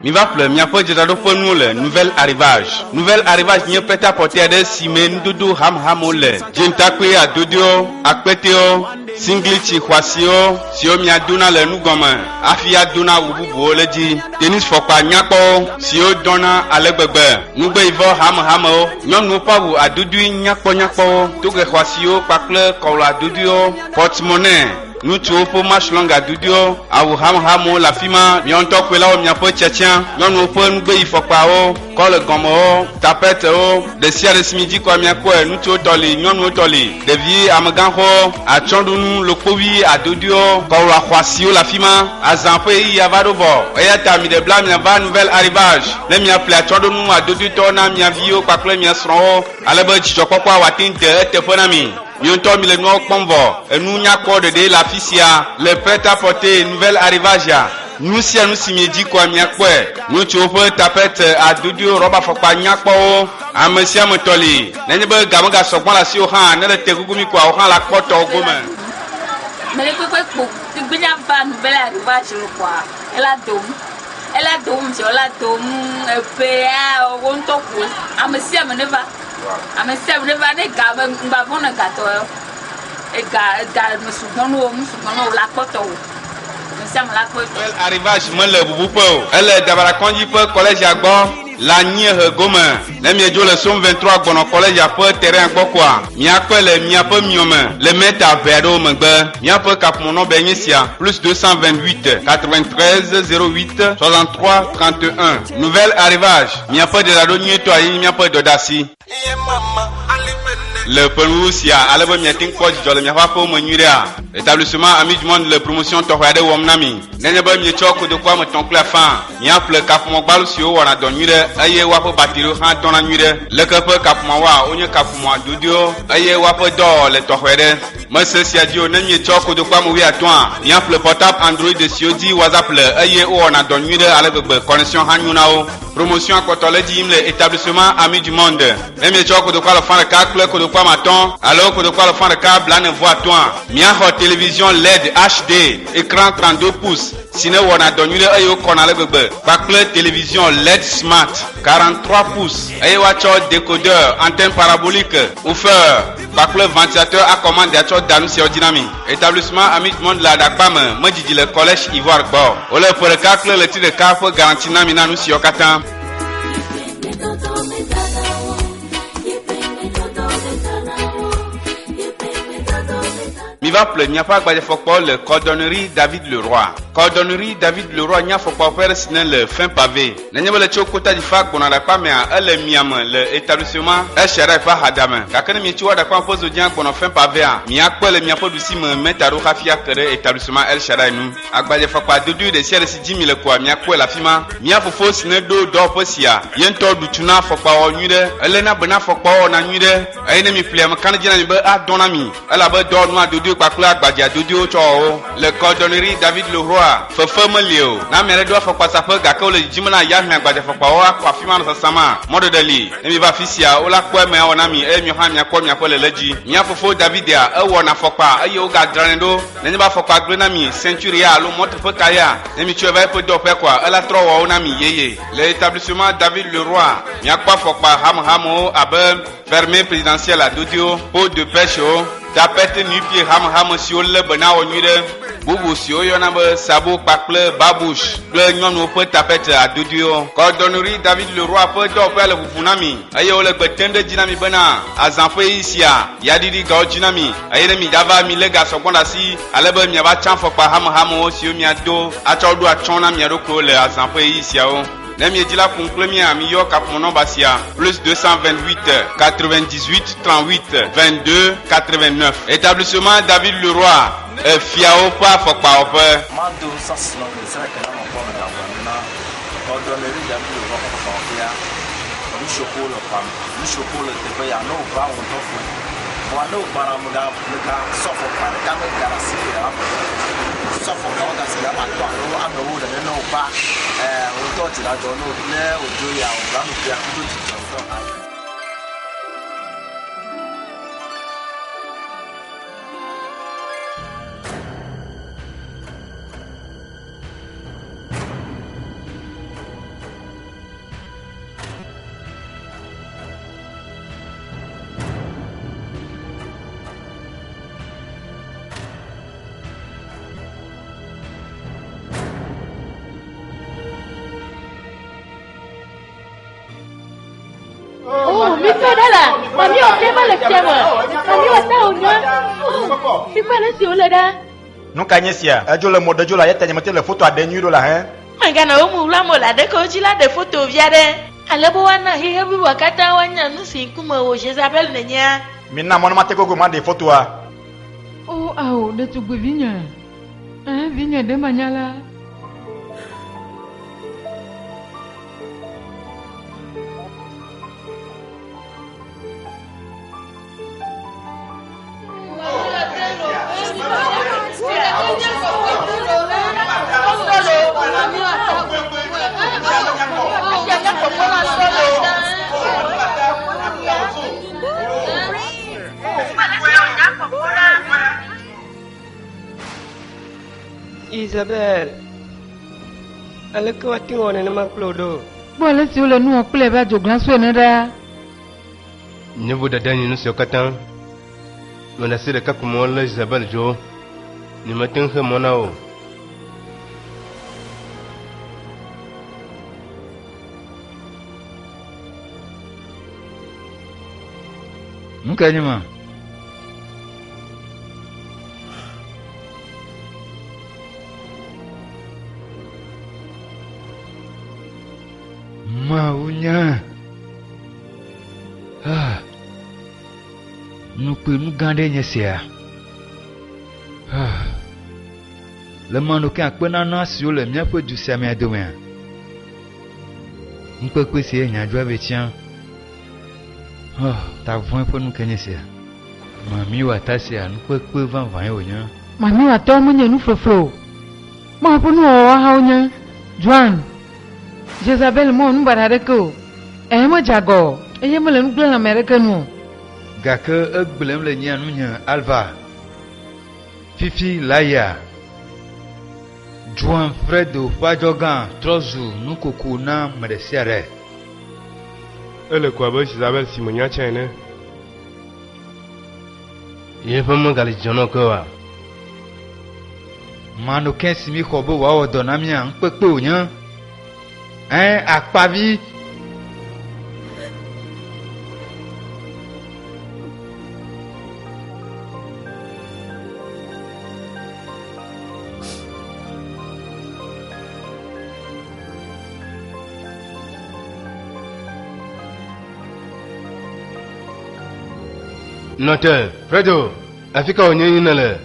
Mi va pleurer, mi a fait déjà deux fois nous le nouvel arrivage. Nouvel arrivage, mi a prêt à porter des simen doudou ham hamole. Jintakwe à dodio, à kweteo, singlichi kwasio, sio mi a dona le nous gomme. Afia dona ubu bole di. Denis fokpa nyako, sio dona alebebe. Nous be ivo ham hamo, nyon nous pas ou à dodu nyako, tout que kwasio, pakle kola dodio, porte-monnaie. Nous tuons pour marche longue à Dudio, à Hamo, la Fima, Mianto Kwela, Miapo Tchatien, nous pouvons nous Fokpao, Kol Gomo, Tapete, des Sia de Smidi, quoi, Miakwe, nous tuons Toli, nous Toli, des vies à Maganho, à Chondounou, le Kovi, à Dudio, Kola Kwasio, la Fima, à Zampe, Yavadobo, et à Tami de Blam, Yava, nouvel arrivage, les Miaple à Chondounou, à Dudio, Tona, Miavio, Pakle, Miasro, à la Bête, Chokwa, Watin, Teponami. Nyonto mi le noir pomvo, et nous n'y a quoi de la fisia, le prêt à porter, nouvel arrivage. Nous si à nous si midi quoi mi a quoi, nous tu peux tapette à Dudio, roba fokpa n'y a quoi, à monsieur Motoli, n'est pas gamaga sokwa la si au han, n'est te gumi quoi, au han la porte au gomme. Mais les peu tu bien pas nouvel arrivage quoi, elle a dôme, sur la dôme, PA, au rond toku, à monsieur Meneva. I'm seven of the government, Babona Gato, a guy, Musuno, Lapoto. Arrivage, moi le boupo, elle est d'abord à conduire collège à Bon. La nier gomme, les mieux le somme 23 bon au collège à peu terrain quoi. Mia quoi les mia peu miome, les mettre à verre mengbe, mia peu cap mon nom benysia, plus 228 93 08 63 31. Nouvel arrivage, mia peu de la donnier toi, mia peu de dassi. Le Pelousia, à la bonne meeting quoi, je le mia pas pour me nuire. Établissement Ami du Monde, le promotion Torade Womnami. N'est pas mieux choc de quoi me ton clafin. Mia peu cap mon bal sur on a donné. Aye wapo batiru han tona nuire le kepe kapmawa onye kapma dudio aye wapo do le tohwede monsieur siadio na mi choko de kwa mu wi atwa yan le portable android de siodi whatsapp le aye o na don nuire ale bebe connexion hanyunao promotion akotole di le établissement Ami du Monde na mi choko de kwa le fan ka kle ko de kwa maton alors ko de kwa le fan ka blan voix toi mi ho télévision LED HD écran 32 pouces sinon on a donné le ayo kona le bebe bakle télévision LED Smart 43 pouces ayo wacho décodeur antenne parabolique woofer bakle ventilateur à commande d'acho danu si ordinami établissement Ami du Monde la dakpam modidi le collège Ivoire Bord ole pour le calcul le titre de carte garantie na mina nu si okatan. Mi va pleurer, il n'y a pas de fokpo le cordonnerie David Leroy. Cordonnerie David Leroy, il n'y a fokpo faire sinon le fin pavé. N'est pas le chokota du fac qu'on a pas mais elle miam le établissement elle serait pas hadame. Kakane mi chwa da kwa pose audience qu'on a fin pavé a. Mi a quoi le mi a pas du si me mettre à rafia kere établissement elle serait nous. Agba de fokpo de de sièle si 10 000 quoi mi a quoi la fima. Mi a fofo sinon do posia. Yento du tuna fokpo o nude. Elle na bena fokpo o na nude. Aine mi plem kan dina mi be a donami. Elle a be do noa de Bakla Badia Dudio Chao, le cordonnerie David Leroy, Fefem Leo, na mere doit faut pas saper gako le jimana yahme Badia Fopawa, Kwafima no Sama, Modo Dali, Emi va fisia, Ola Kwe me onami, e mi ha mi akwa mi akwa le leji, mi afofo Davidia, e wona fopa, e yo ga dranendo, neni ba fopa grenami, Centuria, lo moto fe kaya, emi cheve pe do pe kwa, ela tro wa onami yeye. L'établissement David Leroy, mi akwa fopa hamo abe fermé présidentiel à Dudio, pot de pêche tapette nu pied ham si le bena o nuire bubu si o yona be sabo pakle babouche le nyon peut tapette à Dudio cordonnerie David Leroy peut do pe le bufunami ayo le betende dinami bena azanfe isia yadidi ga dinami ayere mi dava mi le ga sokonda si alebe mi ba chan fokpa ham o si o mi ado acho do achona mi ado ko le azanfe isia o. Nemi dit la pour premier ami yo cap mon nom basia plus 228 98 38 22 89 établissement David Leroy fiao pas faut pas au peur mando ça c'est là c'est vrai que là on parle d'avant cordonnerie David Leroy on fait le chocolat pam le chocolat te paye à no pas on t'offre moi no para muda le cas sauf pas le cas de la cité sauf on a c'est là toi on a no de no pas on doit là dans nos là au Dieu ya on va nous faire tout đó là mà mi ở đây mà lực xem à mà mi ở đâu nhá mi phải lấy xíuเลยđó nunca nyesia ejo le modejo la yete nyamete le photo adenyu do la hein mà cái nào mu la mo la de ko chi la de photo via de ale bo wana hi he bi wakata wanya no si kuma wo Jezabel ne nya minna mona mate ko ma de photo a oh au de tu gwinya vinya de manyala Isabel, ala ko atingone na maklodo. Bola si ole nu akule ba joglan so ne da. Niveau de dernier nous sokatan. On a essayé de cap mon la Isabel Jo. Ni matin que mon ao. Mukanyuma. Maunya. Nu gande nyesia. Le mano ke akpena na si o le mia pe du sia me dome. Nkpekpe si enya jwa be tian. Ta voin pe nu kenyesia. Mami wa tasia nkpekpe van van yo nya. Mami wa to munye nu frofro. Ma po nu wa ha onya. Juan. Jezabel mo nu barade ko. Mo jago. Eye mo le nu gbe na America nu. Gake egblem le nya nu nya Alva. Fifi Laya. Juan Fredo Fajogan Trozu Nukoko na Medesiare. Elle quoi ba Isabel Simonia chene. Ye fa mo gali jono ko wa. Mano kensi mi khobo wa odona mi an pepe oyan. Akpavi. Note, Fredo, afika onye nale.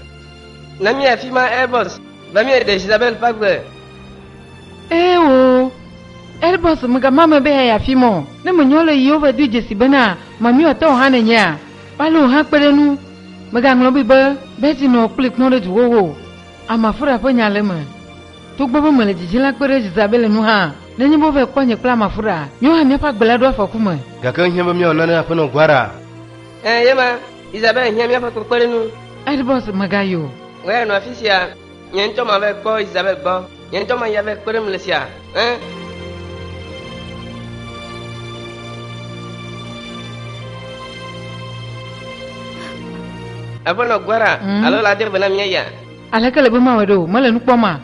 Na mi afima Airbus, ba mi de Isabel Pagbe. Oh. Airbus mga mama be ya fimo. Ne monyole yova du jesi bana, mami o to hane nya. Palo ha kperenu. Mga nglo bi be, beti no click no de wo. Amafura po nyale ma. To gbo mo le jijila kpere Isabel nu ha. Ne nyibo ve kwanye kla mafura. Yo ha ne pa gbela do fa kuma. Gakan hemba mi onana afono gwara. Yema, Isabel hiya mi afa ko kperenu. Airbus magayo. Ouais, no afisia. Nyento ma ve ko Isabel bo. Nyento ma ya ve kperem lesia. Abono gwara, alo la dir bana miya. Alaka le bema wado, mala nu kwama.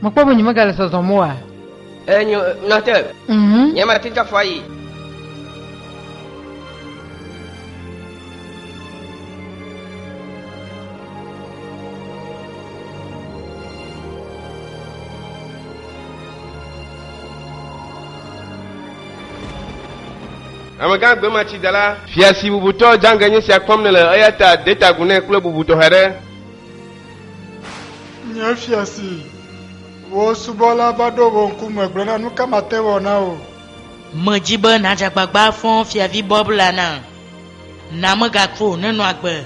Makwa nyima gala so zomoa. Nyo note. Nyama tinka fai. Amaga gbe ma ci dala. Fiasi bubuto janganye si akwamne le ayata data gune kule bubuto here. Nya fiasi. Wo subola bado wo nkume gbrena nu kama tewo na o. Mojiba na jagbagba fon fiavi bobla na. Na maga ko nenu agbe.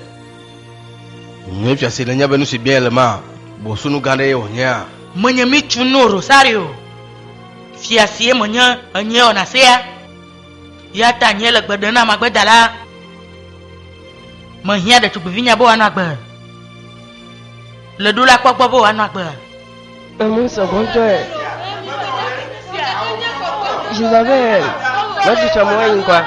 Nye fiasi le nyabe nu si bien le ma. Bo sunu gande yo nya. Mwenye mitu no Rosario. Fiasi mwenye anye onasea. Ya ta nye le gbe na magbe dala. Mo hia de tubivinya bo anu agbe. Le dula popo bo anu agbe. Mon second joie. Isabel, là tu as moyen quoi.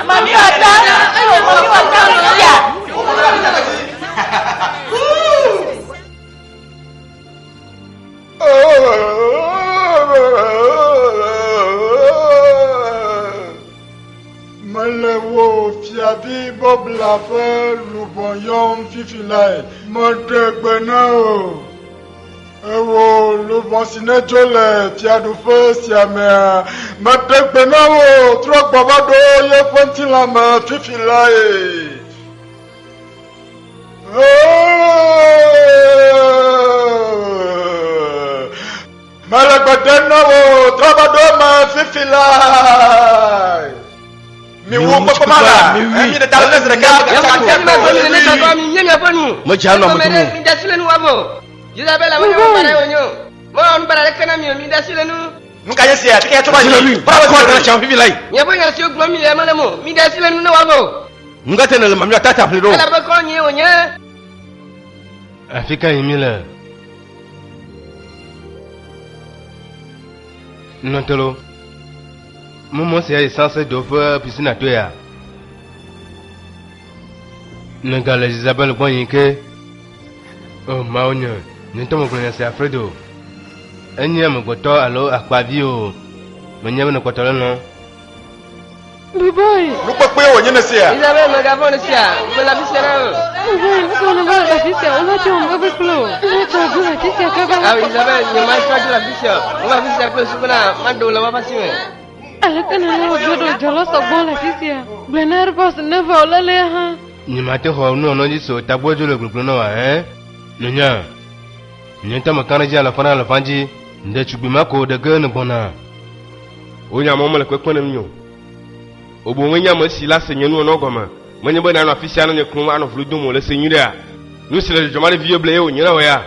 Mami attends, mami attends. Melewo fiavi bob la fe lubonyom fifilai montegbeno ewo lubon sinejole fiadu fe siame montegbeno trogbabado ye fontilama fifilai Malagbadeno trogbado ma fifilai mi wo papa mala mi de dal les rek mo jano mo tumu mi dasile nu wabo Isabella mo no para onyo mo on para rek na mi dasile nu nu ka yesia tike to ba ni bravo ko na champi bi lai nya bo nya si ogbo mi le male mo mi dasile nu na wabo nga tene le mamya tata plido ala ba ko nyi onya Afrika yimila Nontolo Momo c'est essence de faire piscine à toi. N'engale Isabelle Boyinke. Oh Maonya, nous t'avons connaissé Alfredo. Enyam goto alo akpavio. Menyam no goto non. Boy. Lu pepe o nyene sia. Isabelle magavone sia, me la bisera. Boy, nous on va la fisia, on va te on va plus. On va te la fisia ka ba. Ah Isabelle, ni mai fa la bisia. On va bisia plus subana, mando la va pasime. Alakana na ojodo jolo so bon la fisia. Blenar boss never olale ha. Ni mate ho no no jiso tabojo le gbogbo no wa Nya. Nyenta makana ji ala fana la fanji. Nde chubi mako de gane bona. Onya mo mele kwekwe na mnyo. Obo wenya mo si la senyenu no goma. Menye bona no afisia no nyekrum ano fludu mo le senyure a. Nu sile jomare vie ble o nyina wa ya.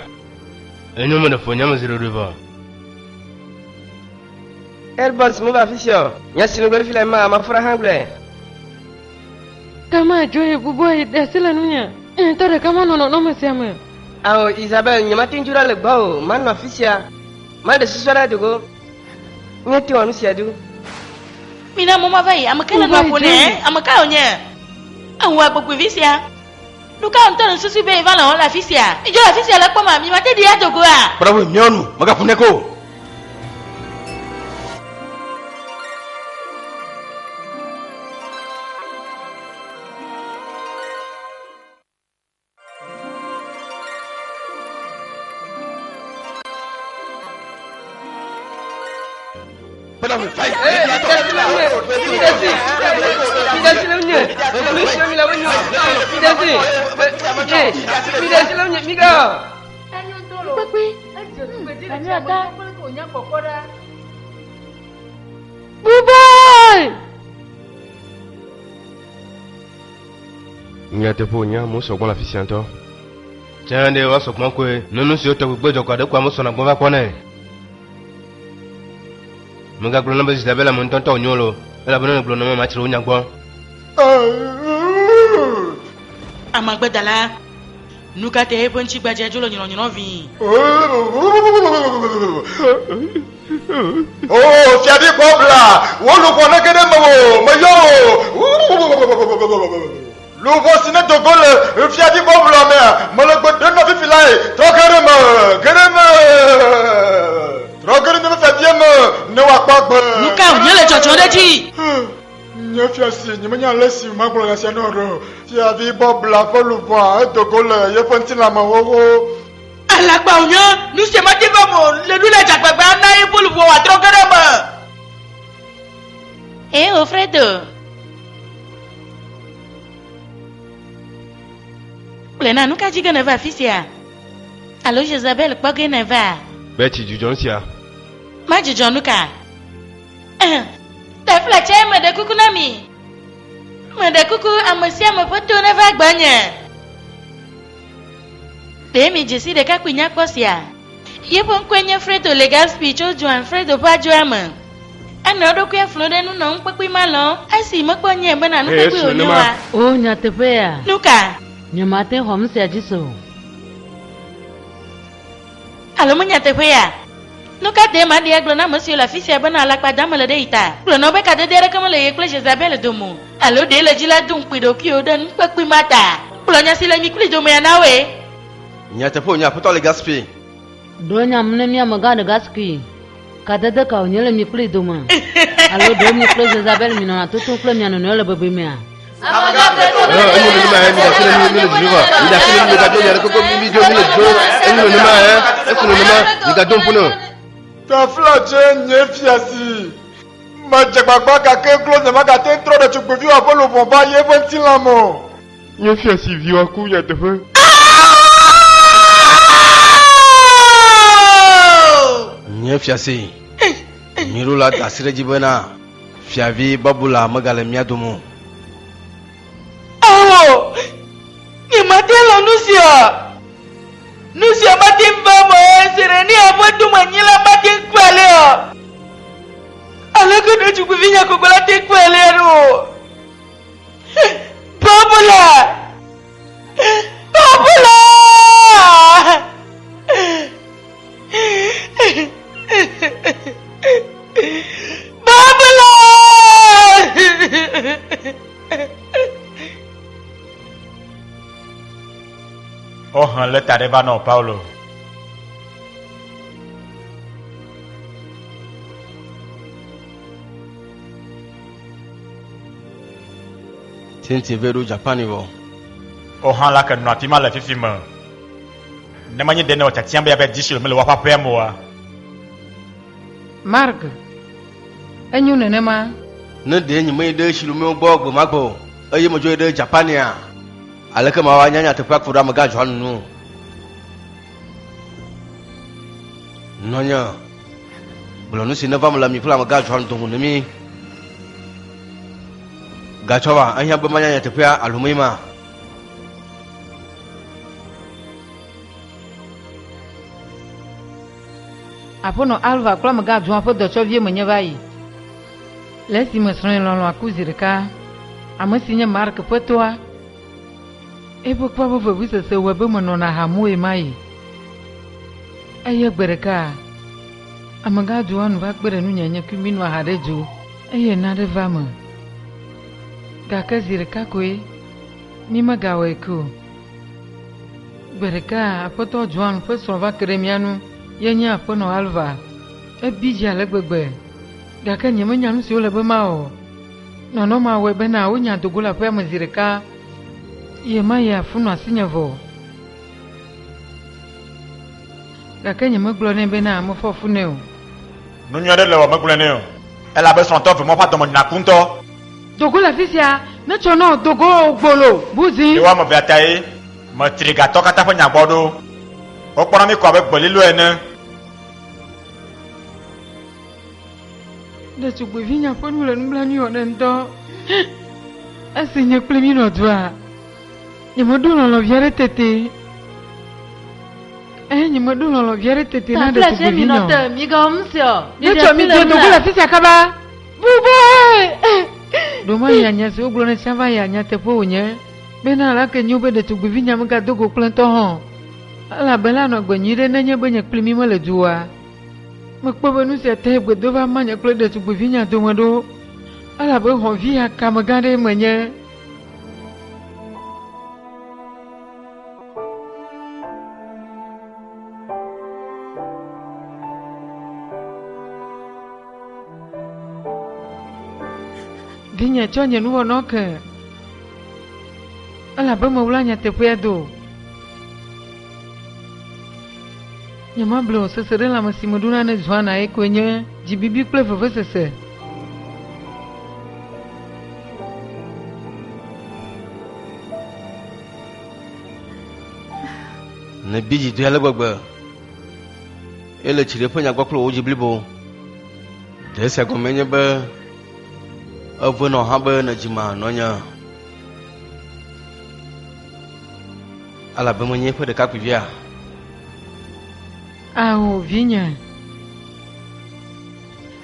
Enyo mo de fonya mo zero river. Elbons mo ba fisio. Nya sino gori fila ma fura hangle. Kama joye buboy dasila nunya. Tore kama no mesiame. Awo Isabelle nyama tinjura le bao man na fisia. Man de siswara dugo. Nyeti wanu siadu. Mina mama vai amakala no apone amakala onye. Anwa gbogbo fisia. Luka onto susu be vala on la fisia. Ijo la fisia la poma mi mate di adogo a. Bravo mionu magafune ko. Nyate po nya mo so gbon la fisia nto. Chande wa so pon ko nunu si o to gbejo kwa de kwa mo so na gbon ba ko na. Mga glo na be Isabella mo ntonto nyolo. Ela bono glo na ma chiro nya gbon. Amagbedala. Nuka te hebon chi gbaje jolo nyino vi. Oh, fiadi bobla. Wolu kona kede mayo. Lu vosine de gole, fiadi bobla me. Malagbede no fifilai. Kerema. Trogere me fadieme. Ne wa pagbe. Nuka nyele chocho deji. Nyefiasi, nyemenya lesi magolo na sianoro. Fiadi bobla foluva de gole, ye fontina mawowo. Alagba onye, nu se ma deba mo, le nu le jagbagba na e foluvo wa trogere mo. Alfredo. Plena nuka jiga na va fisia. Allo Isabelle page na va. Beti jujonsia. Ma jujonuka. Ta fleche me de kuku na mi. Me de kuku amosia me poto na va gbanya. Te mi jesi de ka kwinya kposia. Ye pon kwenye Fredo legal speech o Joan Fredo pa Joama. Ana odo kwe flode nu no nkpekpe malo. Asi mo kponye be na nu kpekpe onyewa. O nyatepea. Nuka. Nyamate hom se ajiso. Alo mo nyatepea. Nuka de ma de glo na monsieur la fille bana ala pada mala de ita. Glo no be ka de dere kama le yekle Isabelle domo. Alo de le jila dun pido ki o dan kpekpe mata. Glo nya sile mi kuli domo ya nawe. Nyate po nya poto le gaspi. Donya mne mi amaga de gaski. Kadede ka onyele mi kple doma. Alo do mi kple Jezabel mi na tutu kple mi no le bebe mi a. Nye fiasi mirula dasire jibena fiavi babula magale miadumu. Oh, ni matelo Nusia matin bama sereni abadu manyila matin kwale. Ala kudu chukuvinya kokola te kwale ro. Babula. Oh, le tareva no, Paulo. Tinti veru Japani wo. Oh, la que no atima le fifima. Ne manye de no tatiambe ya be 10 km le wapa pe moa. Mark. Enyu nene ma. Ne de nyi me de shilume ogbo magbo. Eye mojo de Japania. Alaka mawa nyanya te pak fura maga johan nu. Nonya. Bulonu sinava mala mi fula maga johan tungu nemi. Gachowa anya be manya te pia alumima. Apono Alva kula maga johan fo do chovie menye bayi. Lesi mesron lolo akuzirika. Amasinya Mark potoa. Ebo kwa bo visa se webe mono na hamu e mai. Eye gbereka. Amaga juan va gbere nu nyanya kuminu hareju. Eye na de vama. Gaka zirika kwe. Ni magawe ku. Gbereka apoto juan fo so va kremianu. Yenya apono Alva. E biji ale gbegbe. Gaka nyema nyanu si ole be mao. Nono ma webe na unya dugula pe mazirika. Ye maya funu asinyavo. Gakenya maglone bena mo fofuneo. Nunyade le wa maglone. Elle avait son temps vraiment pas de mon nakunto. Dogo la fisia, na chono dogo gbolo, buzi. Ewa mo biataye, mo triga to kata fo nyagbodo. O pona mi ko abe gbolilu ene. De tu gbevinya fonu le nblani onento. Asinya plemino dwa. Nyemodulo lo viere tete. Nyemodulo lo viere tete na de tu gbevinyo. Miga omsio. Necho mi de dogo la fisia kaba. Buboy. Doma ya nyase oglo na chava ya nyate po onye. Bena la ke nyobe de tu gbevinya mga dogo klento hon. Ala bela no gbanyire na nye benye plemi mo le duwa. Mekpo nu se te gbe do va manya kle de tu gbevinya do modo. Ala be hon vi ya kamagade menye. Vinya chonye nuwo noke. Ala be mawlanya te pedo. Nyama blo sesere la masimuduna ne zwana e kwenye jibibi kule fofo sese. Ne biji du hele gbegbe. Ele chire ponya gbaklo oji blibo. De se ko menye be ovo no ha be na jima nonya. Ala be menye pe de kapivia. Aho vinya.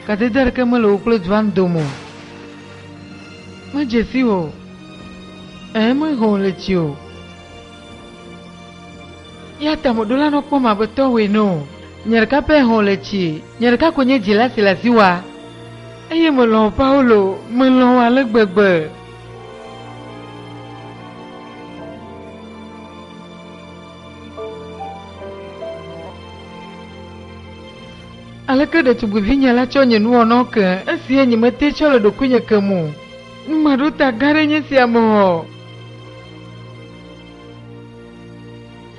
Kade dar ke malo kule jwan domo. Ma jesi ho. Ma ho le chio. Ya tamodola no kwa mabeto we no. Nyerka pe ho le chi. Nyerka kwenye jila silasiwa. Eye molo Paulo, molo alegbegbe. aleke ɖetugbivi nya la tsɔ nye nuwɔnɔ ke esi nye mete tsɔ le ɖokuinye ke mo numaɖota gã ɖe nye sia me wɔ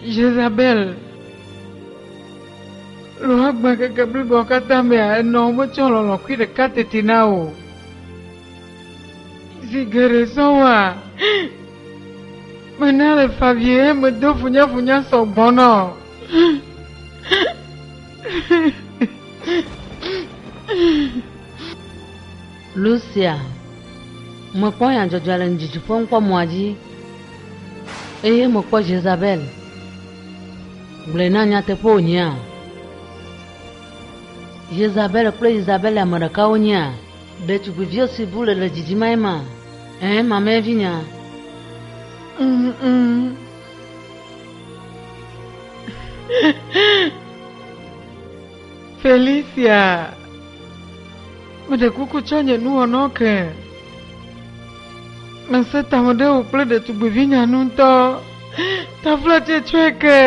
Jezabel lo agba keke blibo katã mea enɔ metsɔ lɔlɔ kui ɖeka teti na o zi geɖe sɔwoa mena le favie medo funyafunya sɔgbɔnɔ Lucia, mekpɔ ya dzɔdzɔ le dzidziƒo ŋkpɔ mɔa dzi eye mekpɔ Jezabel gblɔe na nyateƒe wònyea Jezabel kple Isabel ame ɖeka wonyea ɖetugbiviwo si bu le dzidzima ma mamɛvi nya Felicia meɖe kuku tsɔ nye nuwɔnɔ ke mese tame ɖe wò kple ɖetugbivi nyanu ŋutɔ tafla tsetsɔe ke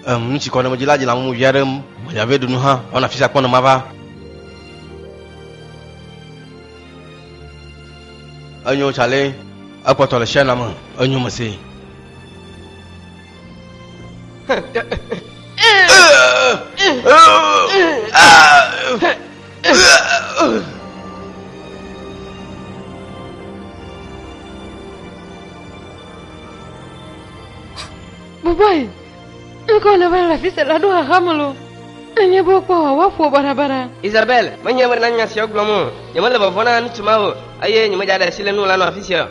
Nutsi kɔ ne me dzi la dzi la mu via ɖe meyave ɖu nu hã ɔna fi sia kpɔ ne mava enyo tsale ekpɔtɔ le siana me enyo me se Boboy, kau nak balik lagi setelah dua hamil. Nanya bawa wafu bara-bara. Isabel, mana bernanya siapa belum? Yang mana bapana ni cuma o. Ayah ni macam ada silen nulan ofisial.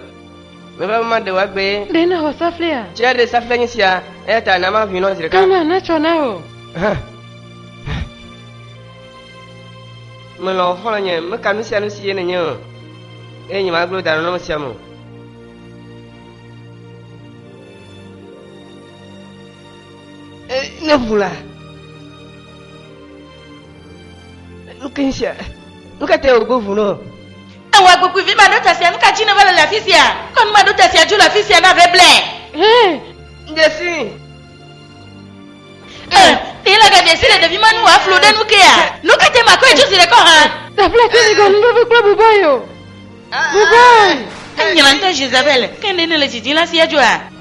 Memang mana dewa be? Dena ho saflia. Cia de saflia ni sia. Tak nama vino sirka. Kama na cona ho. Melau falanya, kami sia nu sia ni nyo. Ni maglu dah nama siamu. Nebula. Lukensia. Luka teo govuno. Awa goku vi ma dota sia nuka jina wala la fisia. Kon ma dota sia ju la fisia na veble. Desi. Tila ga desi le devi manu wa flo de nukia. Nuka te ma ko ju sire ko ha. Ta fla te ni gon bebe club boyo. Boboy. Nyalanta Jezabel. Kende ne le jidila sia jua.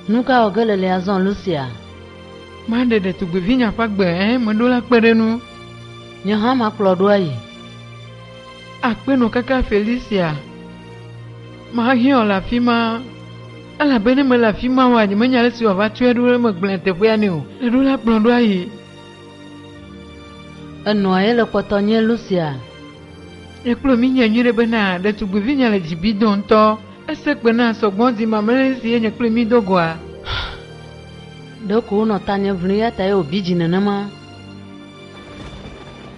Nuka ogele le azon Lucia. Mande de tu bevinya pagbe mendola kperenu. Nyaha ma klodoi. Akpeno kaka Felicia. Ma hion la fima. Ala bene me la fima wa ni menya le si wa va tue dure me gblente fo ni o. Le dola plondoi. Eno ele kpotonye Lucia. Eklo mi nya nyire bena de tu bevinya le jibidon to. Ese kpena sogbon di mamele si enye kple mi dogoa. Doko no tanye vria ta yo biji nenema.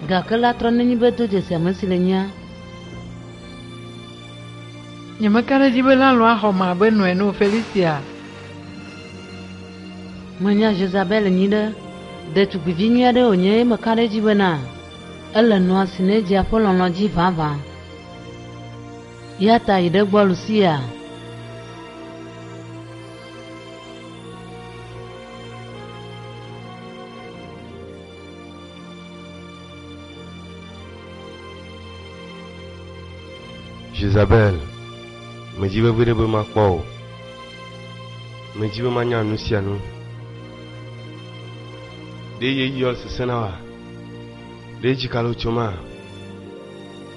Gakela trone ni beto je se mesilenya. Nyamakara jibela lo aho ma be no eno Felicia. Manya Jezabel nyide de tu bivinya de onye makare jibena. Ele no asine ji apolon lo ji vava. Yata ide gbo Lucia. Jezabel, me jibe bude be makpo. Me jibe manya Lucia no. De ye yol se senawa. De jikalo choma.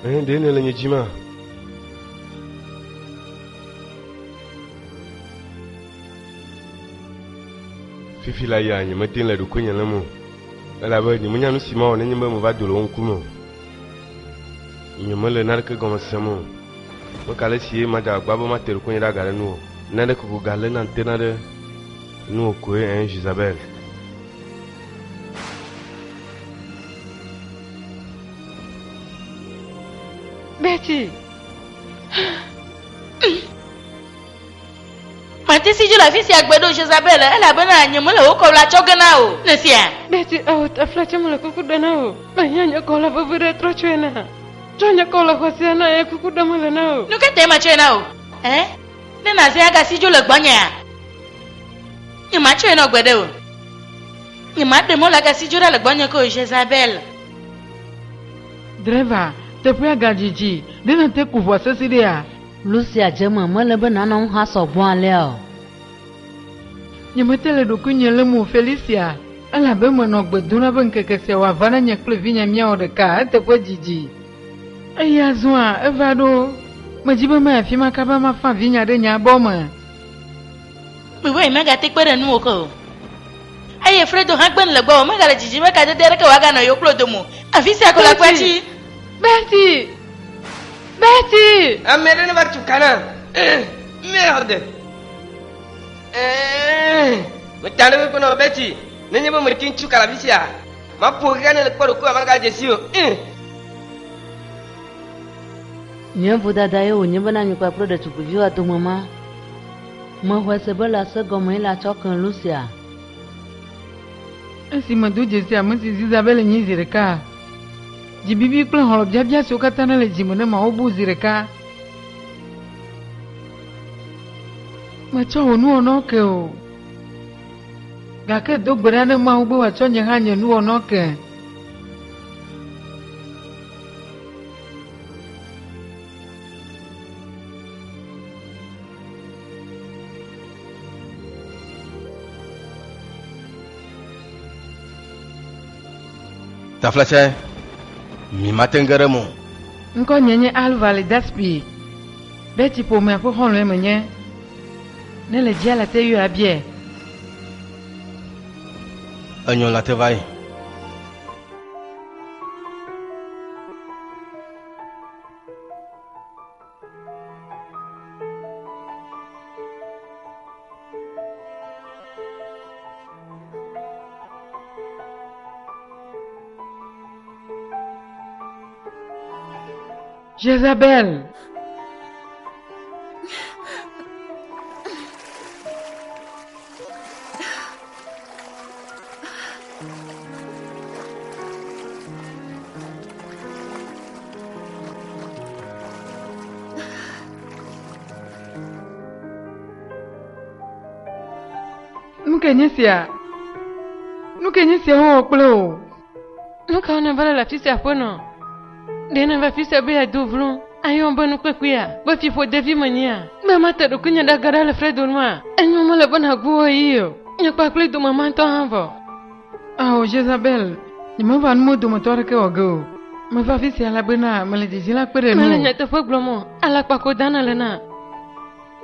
De ne le nyejima. Fifi la ya nyeme tin le dukunya lemo. Ala ba nyeme nya no sima o ne nyeme mo ba dolo nkumo. Nyeme le narke gomo semo. Mo kale sie ma ja gbabo ma teru kunya da gale no. Na de kuku gale na antena de no ko Jezabel. Betty. Mati si la fille si agbedo Jezabel, elle a bana nyamala o ko la chogana o. Nesia. Betty, oh, ta flacha mala kukudana o. Banyanya ko la bavure trochena. Tonya ko la khosiana e kukudama na o. Nuka te ma chena o. Ne na se aga si le gbanya. Ni ma chena gbede o. Ni ma de mo la ga si le gbanya ko Jezabel. Driver, te pria gajiji, dina te kuvo sesidia. Lucia jema mele bena na ha so bon leo. Nyemetele do kunyele mu Felicia. Ala be mo no gbeduna ben keke se wa vana nya klevinya mia o de ka te po jiji. Eya zwa evado. Majibe ma fi makaba ma fa vinya de nya boma. Mi we mega te pere nu oko. Aye Fredo hagben le gbo mega le jiji meka de dere ka waga no yo plodomo. Afisi akola kwachi. Betty! Betty! Amere ne va tukana. Merde. Me tane ko no Betty. Nenye bo merkin tukala bisia. Ma pogane le kwaro ko amanga jesio. Nyembo dada yo nyembo na nyukwa pro de tukujua tu mama. Ma hwese bala se gomo ila chokan Lucia. Asi madu jesi amasi Isabelle nyi zireka. Jibibi kula holo bia so katana le jimone ma obu zireka. Ma cho onu onoke o. Gake dogbere na ma obu wa cho nya hanye nu onoke. Ta flache. Mi matengere mo. Nko nyenye alvali daspi. Betty po me po honle menye. Ne le dia la te yu abie. Agnon la te vai. Jezabel. Nukenyisia ho okplo. Nuka ona bala la fisi apono. Dena va fisi be ya dovlon. Ayon bonu kwekuya. Ba fi fo devi mania. Mama ta do kunya da gara le Fredo noa. Enyo mo le bona gbo iyo. Nya pa kle do mama to hanvo. Ah, Jezabel. Ni ma va nmo do motor ke ogo. Ma va fisi ala bena me le dijila pere no. Mele nya te fo glomo. Ala pa ko dana le na.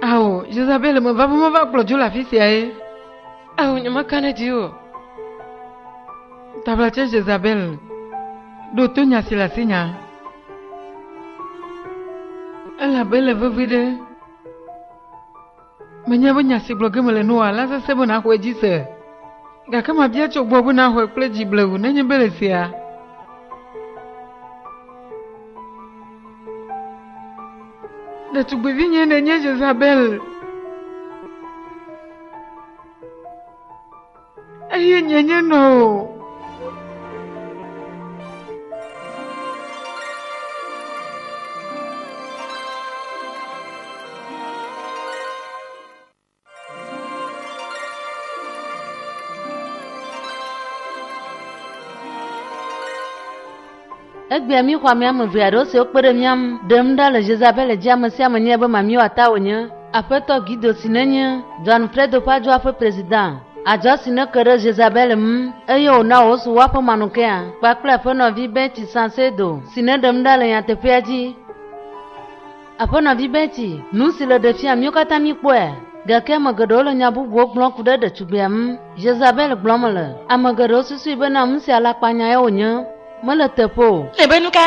Ah, Jezabel me va plojo la fisi ai. Ah, nya ma kana dio. Tablache Jezabel. Do to nya sila sinya. Ala bele vide. Menya bonya si bloge mele no ala se sebo na hwe jise. Ga kama bia chogbo bu na hwe kle jiblewu nenye bele sia. Da tugbe vinye nenye Jezabel. Aye nyenye no. Egbe mi kwa mi am viado se okpere mi am dem da le Jezabel jam si am nye be mami wata onye apeto gido sinenye Don Fredo pajo afa president ajo sine kere Jezabel eyo na osu wapo manuke a pa kle fe no vi Betty sansedo sine dem da le yate peji apo no vi Betty nu si le defi am yokata mi poe gake magado le nyabu bo blon kude de tubiam Jezabel blomele amagado susu be na si ala panya e onye mala tepo lebenuka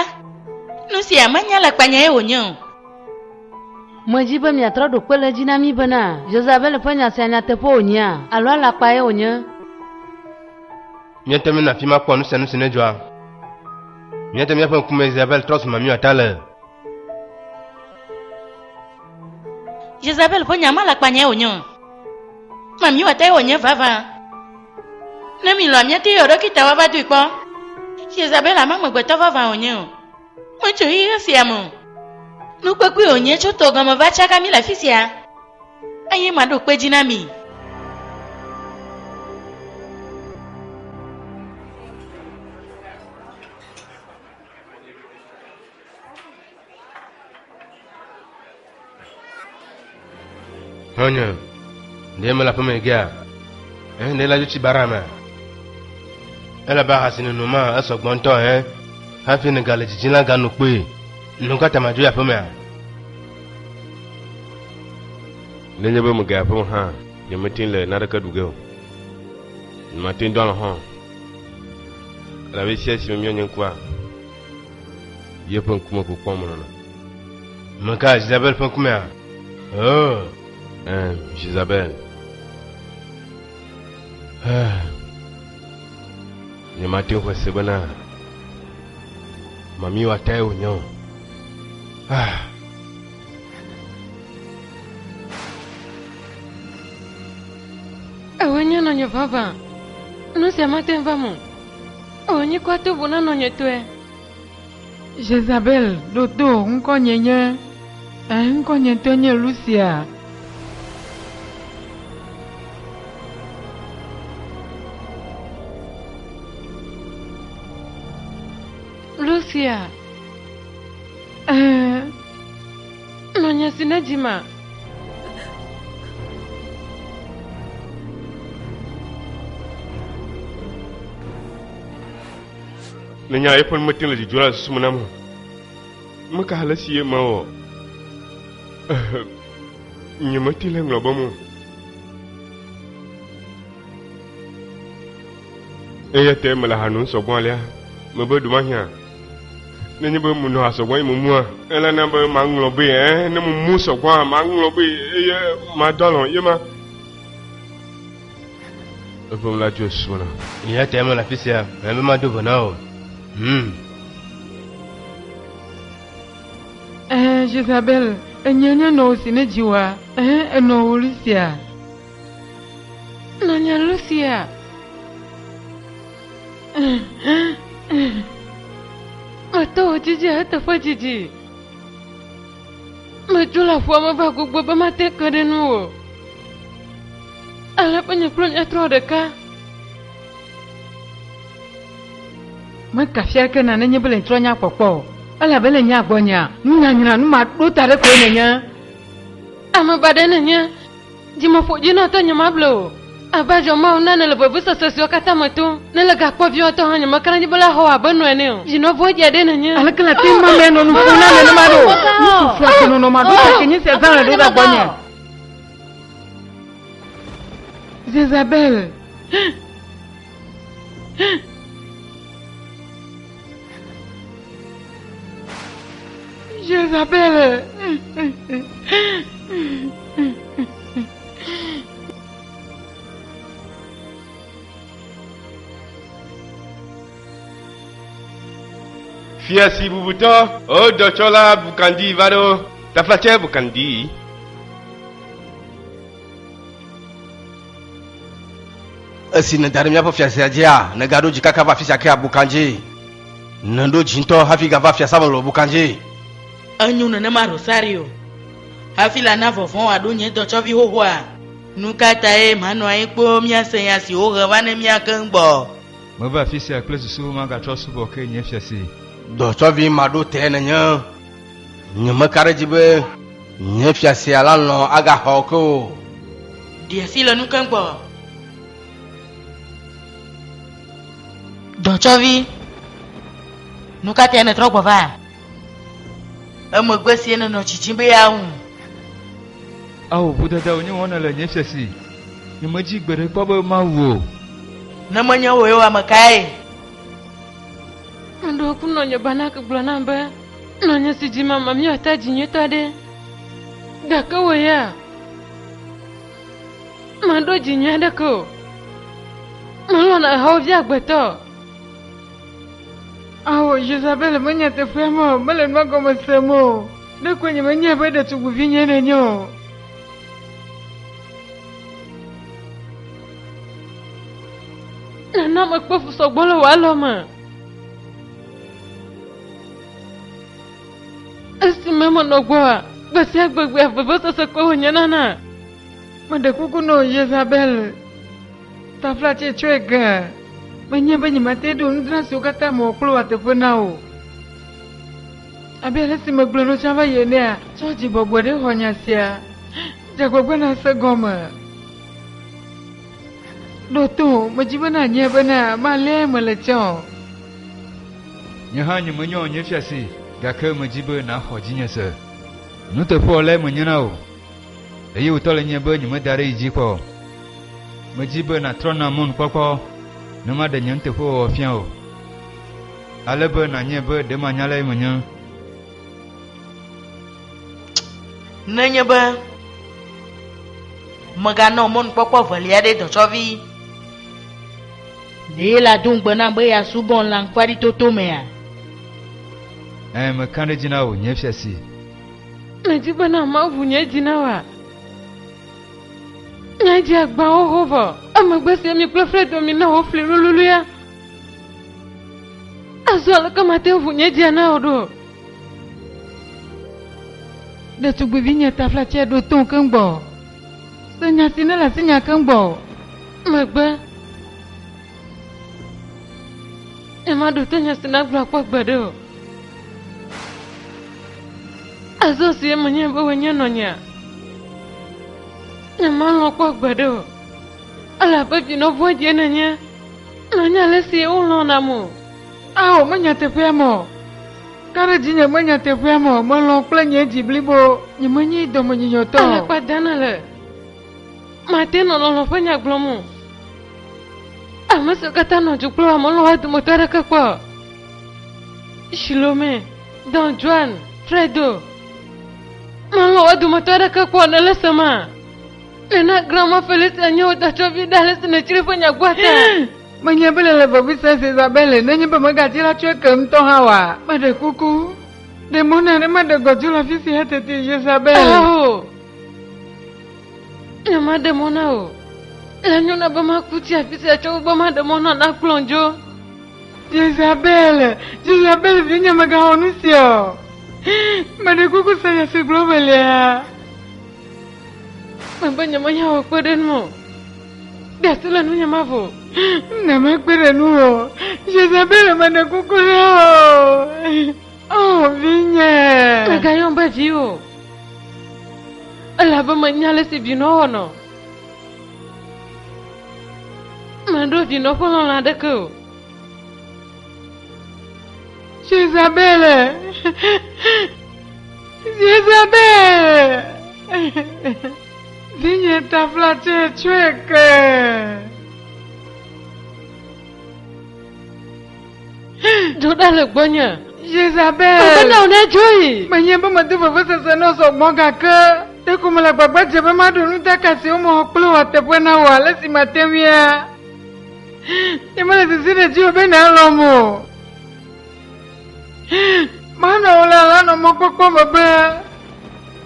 nusi amanya la kpanya e onyo majibe mi atra do kwele jina mi bana Jezabel panya se anya tepo onya alo la pa e onyo Miete mi na fima kwa nusa nusa nejwa Miete mi afa kuma Isabel tros mami atale Jezabel po nyama la kpanye onyo. Mami wa te onye vava. Ne mi lo mi te yoro kita wa badu ipo. Jezabel ama mogbeto vava onyo. Mo cho yi si amo. Nu pepe onye cho to gan mo va chaka mi la fisia. Aye ma do pe jina mi. Honyo, ndiye mala pame gya. Ne la juti barama. Ela ba hasinu numa asogbon to ha fi ni gale jijin ganu pe. Nuka tamaju ya pame. Nenye be mu ga pon ha, ye metin le na ka dugo. Matin don ha. La be sia si mi onye kwa. Ye pon kuma ko kwa mo na. Maka Isabel pon kuma. Oh. Isabel. Ni matin ko sebana. Mami wa tai onyo. Awenye no nyovava. No se matin vamos. Onye kwa tu bona no nyetwe. Jezabel, dodo, nko nyenye. Nko nyenye Lucia. Lucia. Nonya sinajima. Nenya e pon metin le di jura sumuna mo. Maka halasi ye mawo. Nyemati le nglobo mo. Eya te mala hanun sogbon alia. Me be duma hia. Nenye be mu no asogbon mu mu a. Ela na be ma nglobe ne mu mu sogbon ma nglobe eye ma dolon ye ma. E pon la jo sumuna. Ya te mala fisia, me ma do bonao. Jezabel, enyenye no sinejiwa. No Lucia. Nonya Lucia. Ato jiji hata fa jiji. Majula fo ma ba gbogbo ba ma te kare nu o. Ala panya kron atro de ka. Ma ka fiar ke na nenye bele tronya popo. Ala bele nya gbonya. Nu nya nyina nu ma do tare ko nenya. Ama bade nenya. Jima fo jina to nyama blo. Abajo ma una ne le bobu sosio kata mato. Ne le ga kwa vio to hanya makana jibola ho abanu ene. Jino voje de nenya. Ala kala tin ma me no nu funa ne ma do. Nu fla no no ma do ka kinyi se zan do da gbonya. Jezabel. Jezabel. Fia si bubuto, o dochola bukandi vado, taflache bukandi. Asi na dari mya po fia sejia, na gado jikaka va fisia ke abukanje. Nando jinto hafi gava fia sabalo bukanje. Anyuna na Rosario. Hafi la na vovon adonye dochovi hohwa. Nukata mano aikpo mia senya si o rewane mia kengbo. Mo va fisia kle su ma ga trosu bo ke nye fia si. Dochovi mado te nenya. Nyama karajibe. Nye fia si ala no aga hoko. Dia si lo nukengbo. Dochovi. Nukata ene trogbo va. Amo gbesi ene no chichimbe ya un. Awo budada onye wona le nye fia si. Nyama ji gbere po be ma wo. Na manya wo yo amakai. Ando kuno nyobana ke blana mbe. Nonya siji mama mi ata jinyo tade. Daka wo ya. Mando jinyo dako. Malona hawo agbeto. Awo Jezabel manya te femo, mele mago masemo. Dako nyemanya beda tuguvinye nenyo. na me kpo fu sɔgbɔ le wa lɔ me. Esi me nɔ gbɔa, gbe sia gbegbe vevesese kpe wònye nana. Meɖe kuku na Jezabel. Tafla tse tsoe ge. Menye be nyemate ɖo nudra siwo katã me wòklo wa teƒe na o. Abe ale si megblɔ ɖo tsã va yi enea, tsɔ dzibɔbɔ ɖe xɔ nya sia. Dzegbegbe na se gɔme. Ɖo to, medzi bena nye bena malé mele tsɔ. Nye hã nye menyo nye fiase, gake medzi be naxɔ dzinye se. Nuteƒe le menye na o. Eye wòtɔ le nye be nyemeda ɖe yi dzi kpɔ. Medzi be natrɔ na mɔnukpɔkpɔ, ne maɖe nye nuteƒe wɔwɔ fia o. Ale be nanye be ɖe manya le menye. Nenye be meganɔ mɔnukpɔkpɔ velia ɖe dɔtsɔvi. Ɖe la do ŋgbe na be yeasubɔ le aŋkpaɖitoto mea. Meka ɖe dzi na wò nye fiase. Medzi bena mawu nye dzi na wa. Nya dzi agbawo ho vɔ. Emegbe si mi kple Fredo mi na wo fli lululu ya. Azɔ aleke mate ʋu nye dzia na wo ɖo. Ɖetugbivi nye tafla tse ɖo to keŋ gbɔ. Se nya si ne le asi nya keŋ gbɔ. Megbe. Ema ɖo to nya si na gblɔ kpɔ gbe ɖe o. Azɔ si menye be wònye nɔnyea. Nyemalɔ kpɔ gbe ɖe o. Elabe vinɔvɔ die nenye. Menya le si wolɔna mo. Awo menya teƒea mɔ. Kaɖe dzi nye menya teƒea mɔ. Melɔ kple nye dzi blibo. Nye menye dɔmenyinyɔtɔ. Alekpa dana le. Mate nɔ lɔlɔ ƒe nya gblɔm o. Ame siwo katã nɔ dzu kple wa melɔ wa dometɔ aɖeke kpɔ. Shilome, Don Juan, Fredo. Melɔ wa dometɔ aɖeke kpɔ ne le sema. Nena grandma Felicia nye wo datsɔvi ɖe ale si netsri ƒe nya gbɔta. Menye be le vevisa Isabel nenye be megadzi la tso eke ŋutɔ hã wa. Meɖe kuku. Ɖe mo na ne meɖe gɔdzo le afi sia tete Isabel. Awo. Nyemaɖe mo na o. Le nyo na be maku tsi afi sia tso be maɖe mo na nakplɔ dzo. Isabel vi nye megawɔ nu sia o. Meɖe kuku se nya si gblɔ melia. Mebe nye menya wò kpe ɖe nu o. Ɖe asi le nu nye ma vo. Ne mekpe ɖe nu o. Jezabel meɖe kuku ɖe o. Oh, vinye. Megayɔm be vi o. Elabe menya le si vinɔ wɔnɔ. Meɖo vinɔ ƒe lɔlɔ aɖeke o. Jezabel. Vinye tafla tse tsoeke. Joda le gbɔnye. Jezabel. Mebena wòne dzoyi. Menye be medo vevesese ne sɔgbɔ gake. Eko mele gbagba dze be maɖo nutaka siwo mewɔ kple wò teƒe na wò ale si mate ŋuia. Nye mele sisi ɖe dzi o be nàlɔm o. Manɔ wò le ala nɔ mɔkpɔkpɔ me be.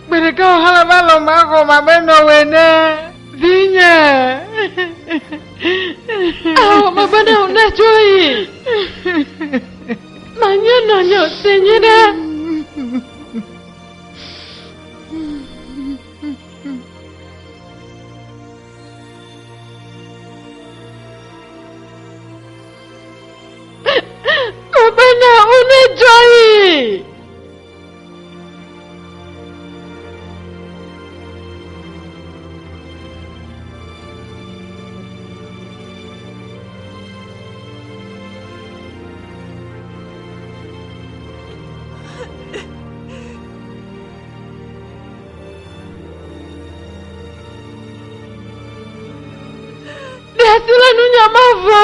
Gbe ɖeka wò hã le va lɔ maxɔ ma be nɔ wò ene. Vinye. Awo mebe ne wò ne tso yi. Manye nɔnye o se nyi ɖe. Mebe ne wò ne tso yi. Sila nunya mavo.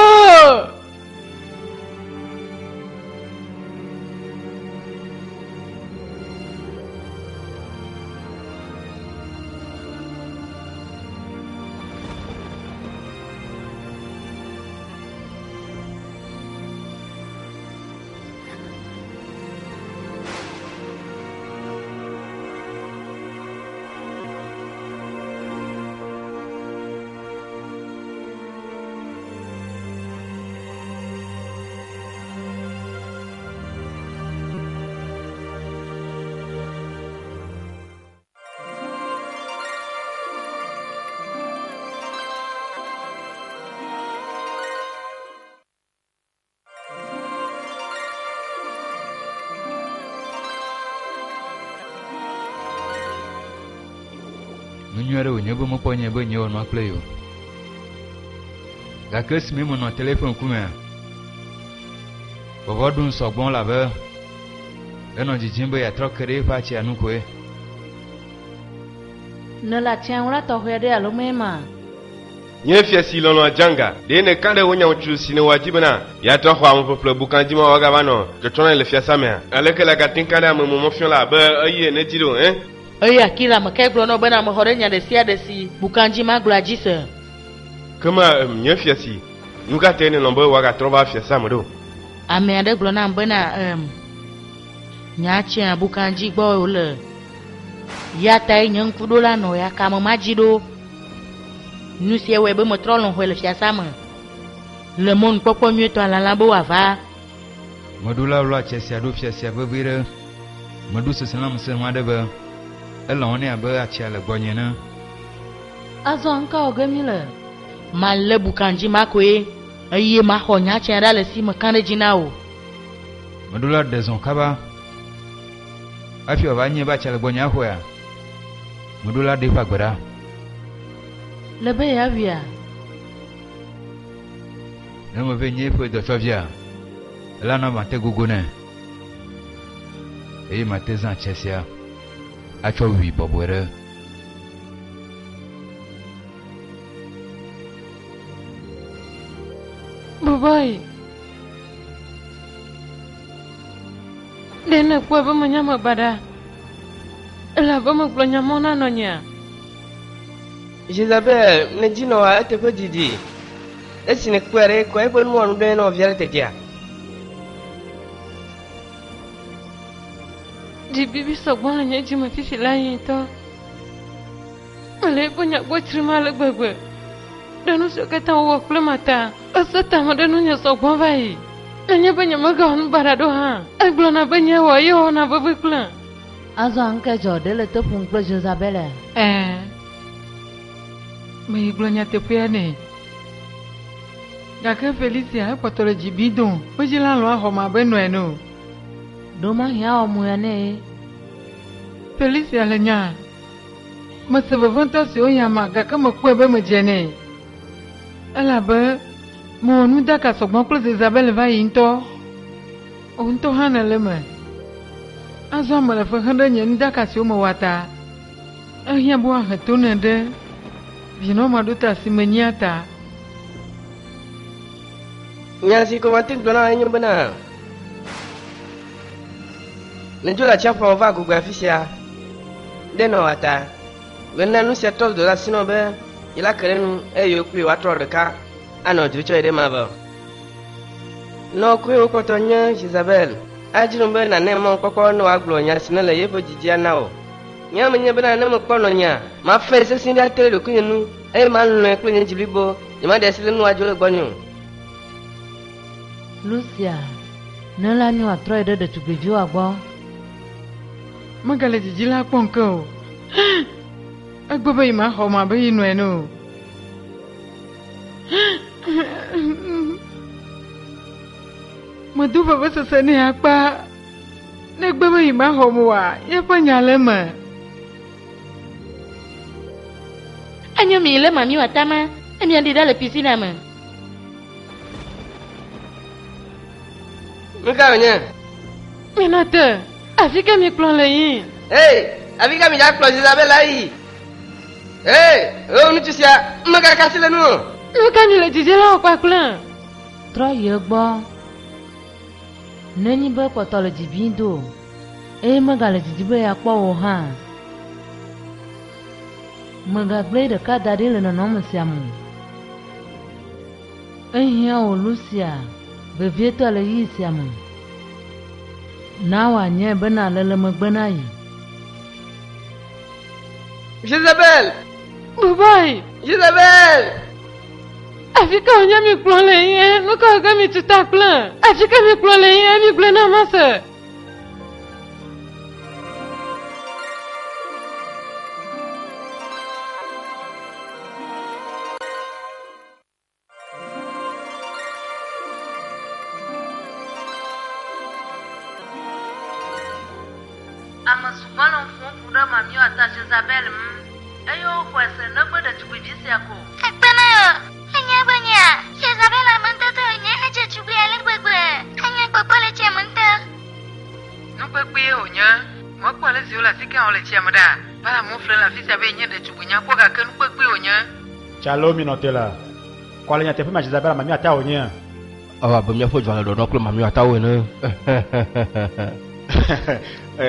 nunyere onye bụ mkpọ nye bụ nye ọnụ akple yo gake esi m nọ telefon kume bọbọdụ nsọ gbọn labe eno jijin bụ ya trọkere fachi anukwe ne la tiang la to hwede alo mema nye fia si lono janga de ne kande wonya wuchu sine wajibana ya to khwa mo fofle bukanji ma waga bano je tona le fia samia aleke la gatin kande am mo fion la ba aye ne jiro Aya kila makeglo no bana mo horenya de si bukanji magla jisa. Kama nye fia si nuka tene nombo waga trova fia samdo. Ame ade glo na mbana nyachi bukanji gbo ole. Ya tai nyen kudola no ya kama majido. Nusie webe mo trolon hwele fia sama. Le monde popo mieux to la labo ava. Modula lo chesia do fia sia bebire. Modu sesenam se madebe. Elon ya ba achia le gbonye na. Azon ka ogemile. Ma le bukanji makwe. Aye ma ho nyachi ada le si makane jinao. Modula dezon kaba. Afi obanye ba achia le gbonye ho ya. Modula de fagbara. Lebe ya via. Na mo venye fo do favia. La na ma te gugune. E ma te zan chesia. Acho wi bobwere. Boboy. Dene kwa ba manyama bada. Ela ba mo blonya mona nonya. Jezabel ne jino a te ko didi. Esi ne kwere ko e bo nu onu de no viere te dia. Di bibi sogbon anya ji ma fifi layin to. Ale punya gua terima le gbegbe. Danu so kata wo kle mata. Asata ma danu nya sogbon vai. Nanya banya maga on barado ha. Aglona banya wa yo na babukla. Azo anke jode le to pun pro Jezabel. Me glonya te piane. Gaka Felicia potole jibidon. Ojila lo ho ma benu eno. Doma ya omuyane. Felicia lenya. Masaba vanta si oyama gaka makwebe mjene. Ala ba mo nu daka sogbon plus Isabelle va into. Onto hana lema. Azo mala fa handa nyen daka si mo wata. Ahia bo ha tonende. Bino maduta si menyata. Nyasi ko watin dona enyo bana. Nenjola chapa va ku grafisia. Deno wata. Wenna nu setol de la sino be. Ila kerenu eyo kwi watro de ka. Ano jucho ede maba. No kwi ukotonya Jezabel. Ajirumbe na nemo kokko no aglo nya sinele yebo jijia nao. Nya menye bena nemo kono nya. Ma fe se sinda tele ku nyenu. E man no ekle nya jibibo. Nyama de sile nu ajolo gbonyu. Lucia. Nela ni watro ede de tubeju agbo. Magale jijila ponko. Agbobe ima ho ma be inu eno. Maduba basa sani apa. Negbobe ima ho mo wa, ye panyale ma. Anyo mi le mami watama. Emi andi dans la piscine ma. Muka nya. Minata. Afika mi klon le yin. Hey, afika mi ja klon Isabelle ai. Hey, onu tisia, muka kasile nu. Muka ni le jijela kwa klon. Tro yegbo. Neni be potole jibindo. E magale jibe ya kwa o ha. Maga blade ka dadile no no siamu. Ehia o Lucia. Be vieto le yi siamu. Nawa nye bena lele magbena yi. Jezabel! Boboy! Jezabel! Afika onya mi klon le yin, nuka oga mi tuta klon. Afika mi klon le yin, mi klon na masa. Ama subalo mfumfu da mami ata Jezabel Ayo, puasa nak pada cuba bisi aku. Akpana yo. Hanya banyak. Jezabel amanta tu hanya aja cuba alek berber. Hanya popole cia manta. Nupa kuye onya. Mak kuala ziola fika ole cia mada. Bala mufle la fisi abenye de cuba nya kwa ka nupa kuye onya. Chalo minotela. Kuala nya tefu ma Jezabel mami ata onya. Awa bemia fo jwala do noklo mami ata o ne.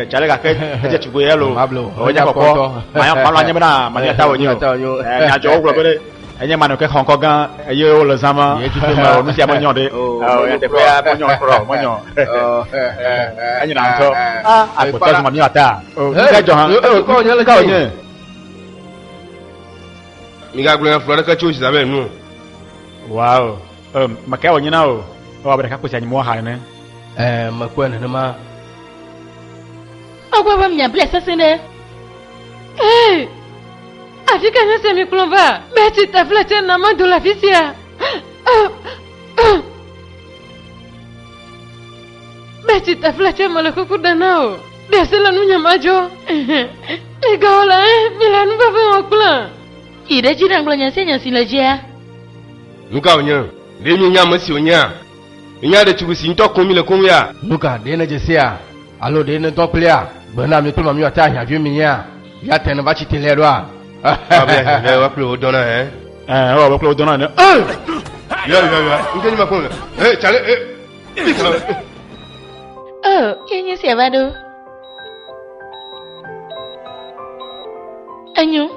Chale ka ke je cuba yelo. Mablo. Onya ko. Ma nya bana mami ata onya. Nya jo ko bele. Enya mano ke Hong Kong aye o le sama. O mi sia mo nyo de. O ya tefu ya mo nyo pro mo nyo. Anya na nto. Aku ta mami ata. Ka jo han. Ko nya le ka onya. Mi ga glo flora ka chu Jezabel nu. Wow. Makao như nào? Bây giờ các mua hàng này. Mà quên rồi mà. Aku apa menyampai sesene? Afika nyese mikulova. Beti taflete na mandula fisia. Beti taflete malakuku danao. Biasela nunya majo. Egaola milanu baba wakula. Ida jirang belanya senya silajia. Nuka onya. Demi nya masi onya. Nya de chugu sin to komi le komya. Nuka de na jesia. Alo de na to plia. Bana mi to mami ata nya vi mi nya. Ya tene ba chitele do a. Abia le wa plo dona wa plo dona ne. Ya. Ngeni makon. Chale Kayaknya siapa tu? Anyo.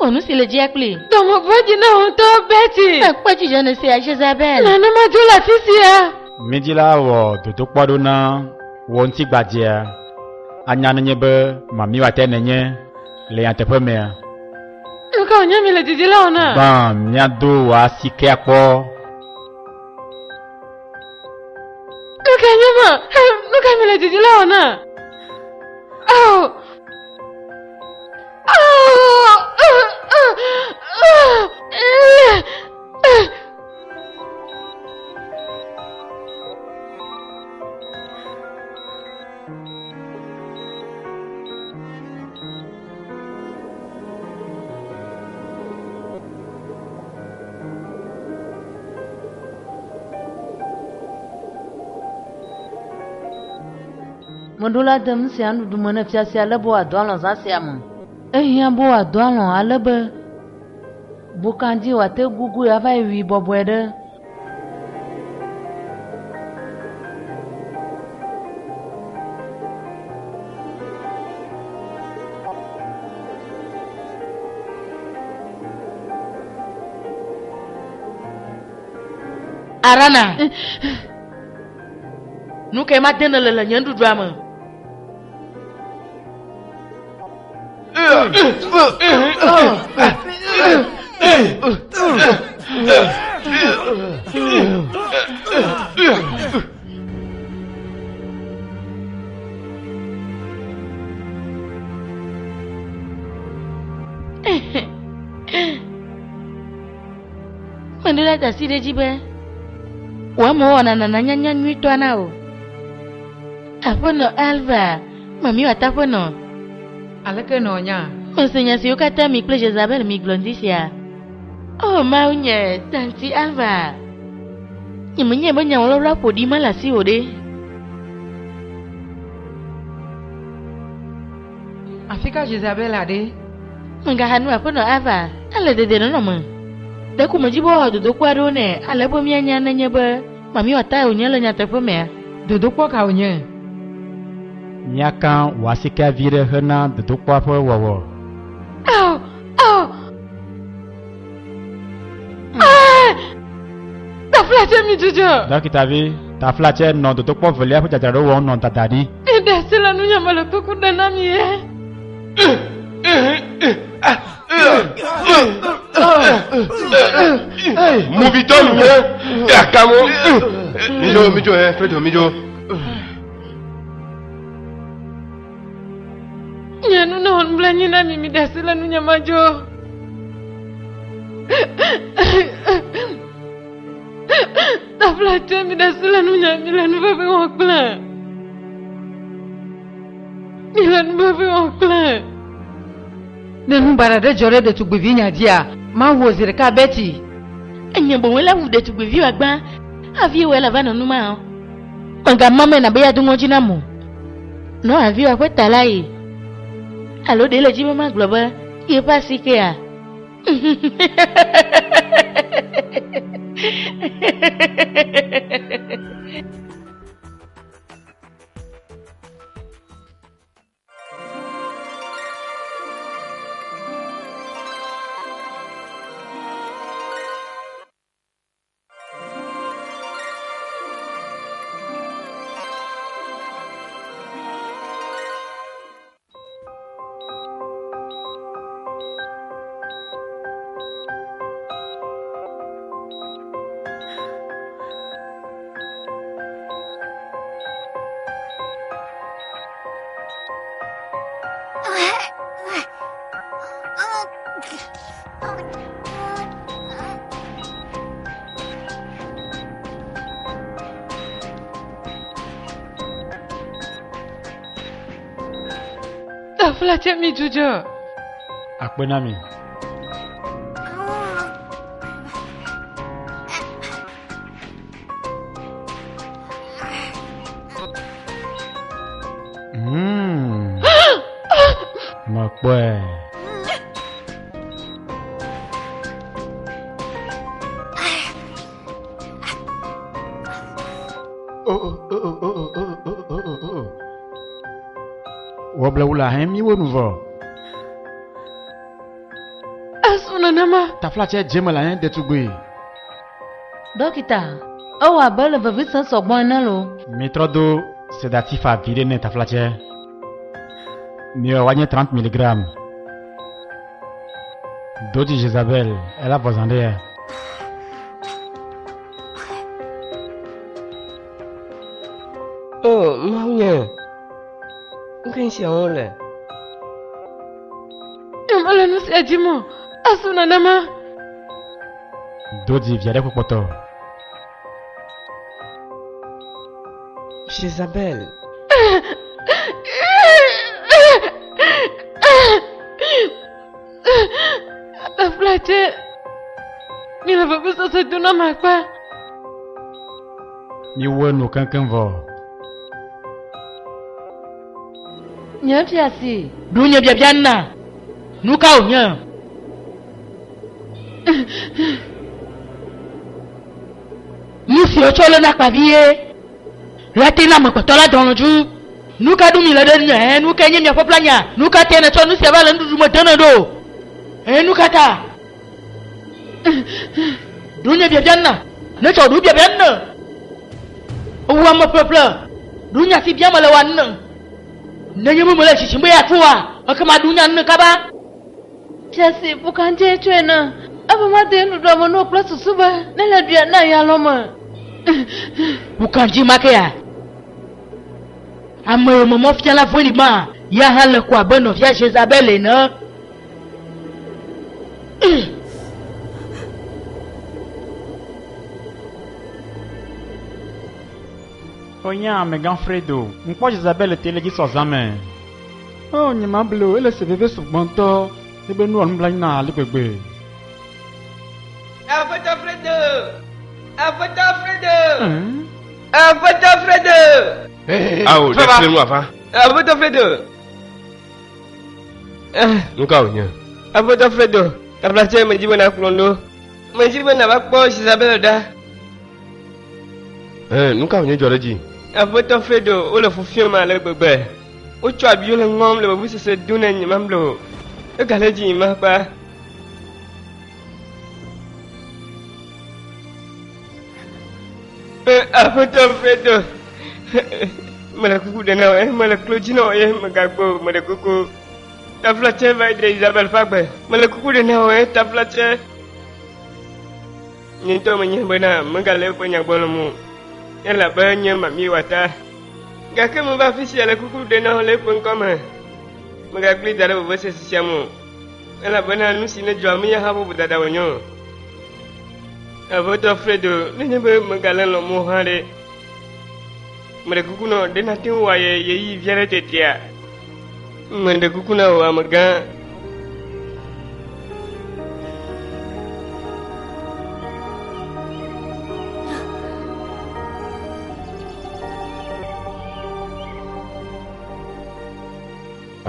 Onu silajia kuli. Domo vaji na honto Betty. Aku juga nasi Jezabel. Nana majula fisia. Mijila wo tutuk paduna wonti gbadie. Anya nyebe mami wa tenenye le yantepe me. Nuka onya mi le jijila ona. Ba miado wa sike akpo. Nuka nyama. Nuka mi le jijila ona. Oh. Mandula dem sian du mana fia sia lebo adon za siam. Ehia bo adon alebe. Bukanji wate gugu ya vai wi bobwede. Arana. Nuka matena le nyandu drama. Mandula tasire jibe. Wamo wana nanya nyito anao. Apono Alva. Mami watapono. Aleke nonya. Onsenya si ukata mi kle Jezabel mi glondisia. Oh maunya tanti Alva. Nyemenya banya wala podi malasi ode. Afika Jezabel ade. Mengahanu apono Alva. Ala dede no mo. Daku majibo dodo kwaro ne. Ala bo mianya na nyebe. Mami wata unya le nyata pome. Dodo kwa ka unya. Nyaka wasika vire hena dodo kwa po wowo. Oh. Ta flache mi jojo. Donc tu as vu, ta flache non dodo kwa volia pour jajaro wo non tatadi. Ede sela nunya mala kuku dana mi Moviton Yakamo Mijo Fredo Mijo Nyanu na hon blanyi na mimi dasila nunya majo. Taflate mi dasila nunya milan babe wakla. Milan babe wakla. ne nu bara de jore de tugbevi nya dia ma wo zire ka beti enye bo wela wu de tugbevi agba avi wela va no ma manga mama na beya dungo jina mu no avi wa kweta lai alo de le jibe ma globa ye pasi ke a Tafla mi jujo. Akbenami. Makwe. Wabla ula hemi wonuvo. Asuna nama. Tafla che jemala hein de tugbe. Dókítà, ó wà bẹ́ẹ̀ bẹ̀bí sàn sọ̀gbọ́n iná lo. Méthode sédatif à vider ne tafla che. Mieux wagner 30 mg. Dodi Jezabel, elle a besoin d'elle. Oh, mamie. Qu'est-ce que c'est? Yamala nous a dit moi. Asuna nama. Dodi viade kopoto. Jezabel. La flatte. Il ne veut pas se donner ma quoi. Ni wenu kankan vo. Nyati asi. Dunya biabiana. Nuka onya. Musi ocholo na pavie. Lati na makotola donju. Nuka dumi la denya, nuka nyemya poplanya. Nuka tena cho nusi avala ndu modana do. Nuka ta. Dunya biabiana. Ne cho du biabiana. Uwa mo pepla. Dunya si biama la wan. Nanye mu mala chichimbe ya tuwa. Akama dunya nkaba. Chasi bukanje chwena. Aba madenu do mo no plus suba. Nela bia na ya loma. Bukanje makea. Amoyo momo fia la voli ma. Ya hala kwa bono via Jezabel na. Onya me ganfredo. Mpo Jezabel teleji sozame. Oh nyama blo ele se bebe sugbonto. Ebe nu on blan na ligbegbe. Avota Fredo. Avota Fredo. Avota Fredo. Ah, oh, laisse-moi avant. Avota Fredo. Nuka onya. Avota Fredo. Tablache majibu na kulondo. Majibu na bakpo Jezabel da. Nuka onya joreji. Avota Fredo, o le fufio ma le bebe. O chwa biyo le ngom le babu se duna nyamamlo. E galeji ma pa. Avota Fredo. Mala kuku dena mala klojino magagbo mala kuku. Taflache va de Isabel Fagbe. Mala kuku dena taflache. Nyento menyebana magale panyabolomu. Ela banyak mami wata. Gak mau bafisi ala kuku dena oleh pengkoma. Magagli dara bose sisiamu. Ela bana nusine juami ya habu budada wanyo. Avoto Fredo nenyebe magalan lo mohare. Mereka kuku no dena tiwa ye viara tetia. Mereka kuku na wa maga.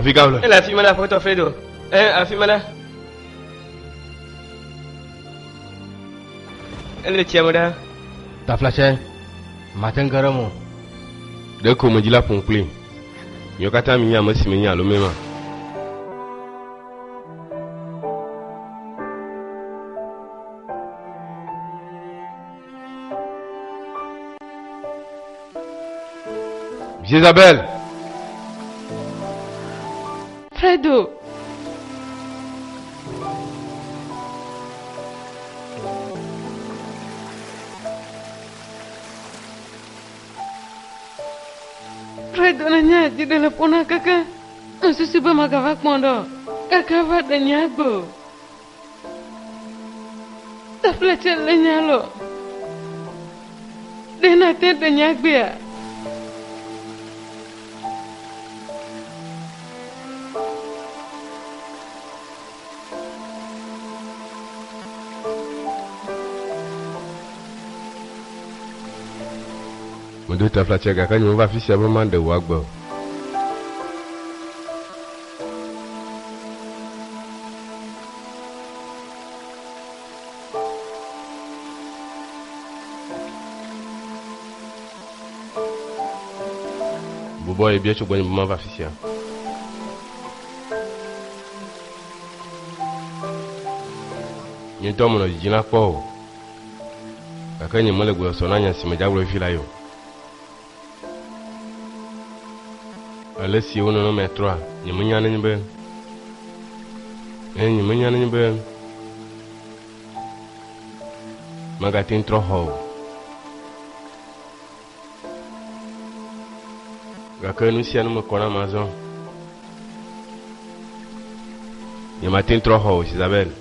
Afrika là. Elle a filmé la photo Fredo. A filmé là. Elle est tiens là. Ta flash. Matin garamo. De ko me dit la pompe. Yo kata mi nya masi me nya lo mema. Isabelle. Fredo. Fredo nanya di telepon kakak. Masih sih bermagavak mondo. Kakak va danya go. Tapi lecet lenya lo. Dena te danya bia. Mendo ta flache ga kan yo va fi se moment de wa gbo. Bobo e bien chogbo ni moment va fi se. Ni to mo no jina po. Ga kan ni mo le gbo so na nya si me jagro fi la yo. Ale si uno no metro a ni munyana ni be ni munyana ni be magatin troho ga kanu si anu kona mazon ni matin troho Isabelle.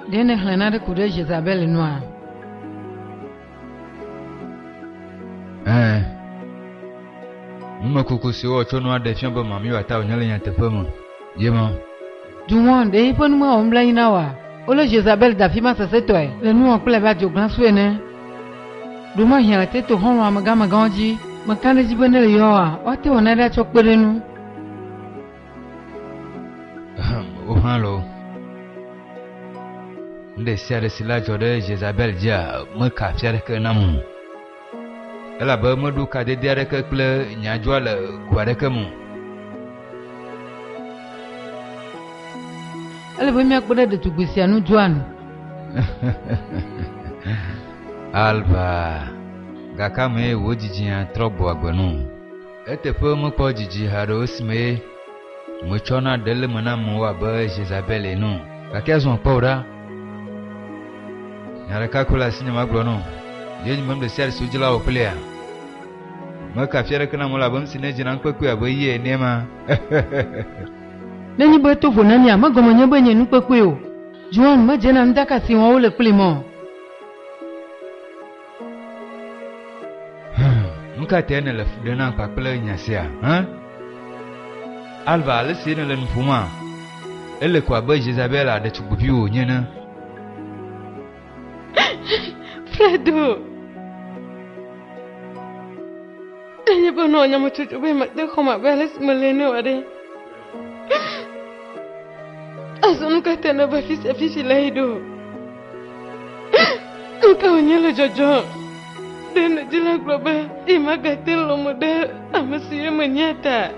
Dene hlena de kude Isabelle noa. Mama kuku si o chono ade fiambo mami wa ta onyale nya tefamo. Yema. Dumon de ipon mo ombla inawa. Ole Isabelle da fima sa setoi. Le nu on kule ba jo gran suene. Dumon hian te to hon wa magama ganji. Makane jibone le yoa. O te ona da chokpere nu. O halo. Nde siare sila jode Isabelle dia me ka fiare ke namu. Ela ba me du ka de diare ke kle nyajwa le gware ke mu. Ele bo mi akpode de tugbisi anu juan. Alba gaka me wo jiji an trobo agbonu. Ete pe mo po jiji haro osme. Mo chona dele mana mo wa ba Isabelle nu. Gaka zon pora. Nyara kakula sinya maglono. Yenyi mamde siari sujila o pelea. Maka fiare kana mola bam sine jinan kwekwe aboye nema. Neni beto bonani ama gomonye benye nu kwekwe o. Juan ma jena ndaka si won ole plemo. Muka tene le fudena pa pele nyasia, hein? Alva le sine le nfuma. Elle kwa ba Isabelle a de tubupi o nyena. Fredo. Enya bono nya mututu be makde khoma beles melene wade. Azun ka tena ba fisi laido. Nka onyelo jojo. Dena jila globa imaga telo mode amasiye manyata.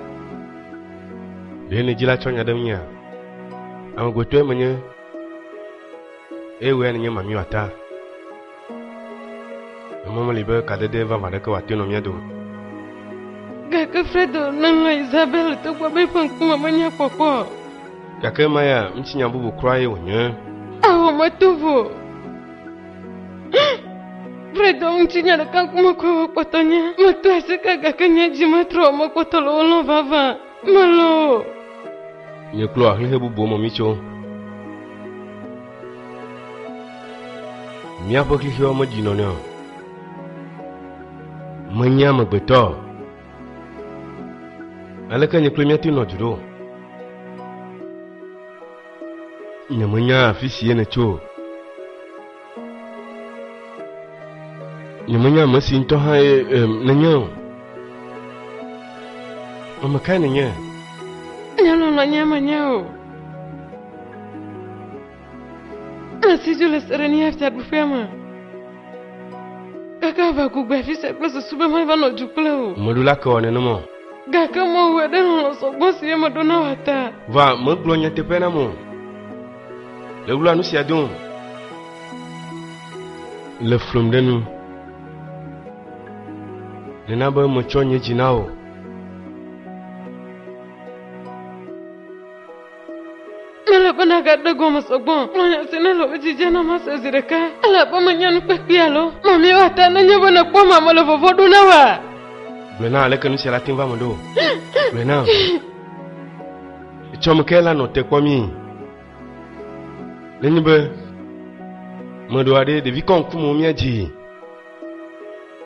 Dena jila chonya demnya. Ama gotwe menye. Ewe anya mami wata. Mama libe kadede va madaka watino miedo. Gaka Fredo nalo Isabelle to kwa befon kuma manya poko. Gaka maya mchinya bubu kraye wonye. Awo matuvo. Fredo unchinya de kankuma ko potonya. Matua seka kanya jimatro mo potolo lo baba. Malo. Nye klo ahli hebu bo mo micho. Mia pokli hiwa mo jino ne. Manya mo beto. Alaka nye klo miati no judo. Nyamanya afisi yene cho. Nyamanya masi nto ha nanyo. Amakai nanya. Nyalo no nyama nyao. Asijo le sereni after bufema. Kaka va ku gba fi se place sube ma va no juklo. Modula ko ne no mo. Gaka mo wede no so bosi e madona wata. Va mo glonya te pena mo. Le wula nu si adon. Le from denu. Le naba mo chonye jinao. Nala bana gadda goma sogbon. Nonya sinelo ujijana masa zireka. Ala pa manyanu pepialo. Mami wata nanya bana kwa mama lo vovodu na wa. Blena aleka nu si alatin va mondo. Blena. Chomkela no te kwa mi. Lenyibe. Modo ade de vikon kumu miaji.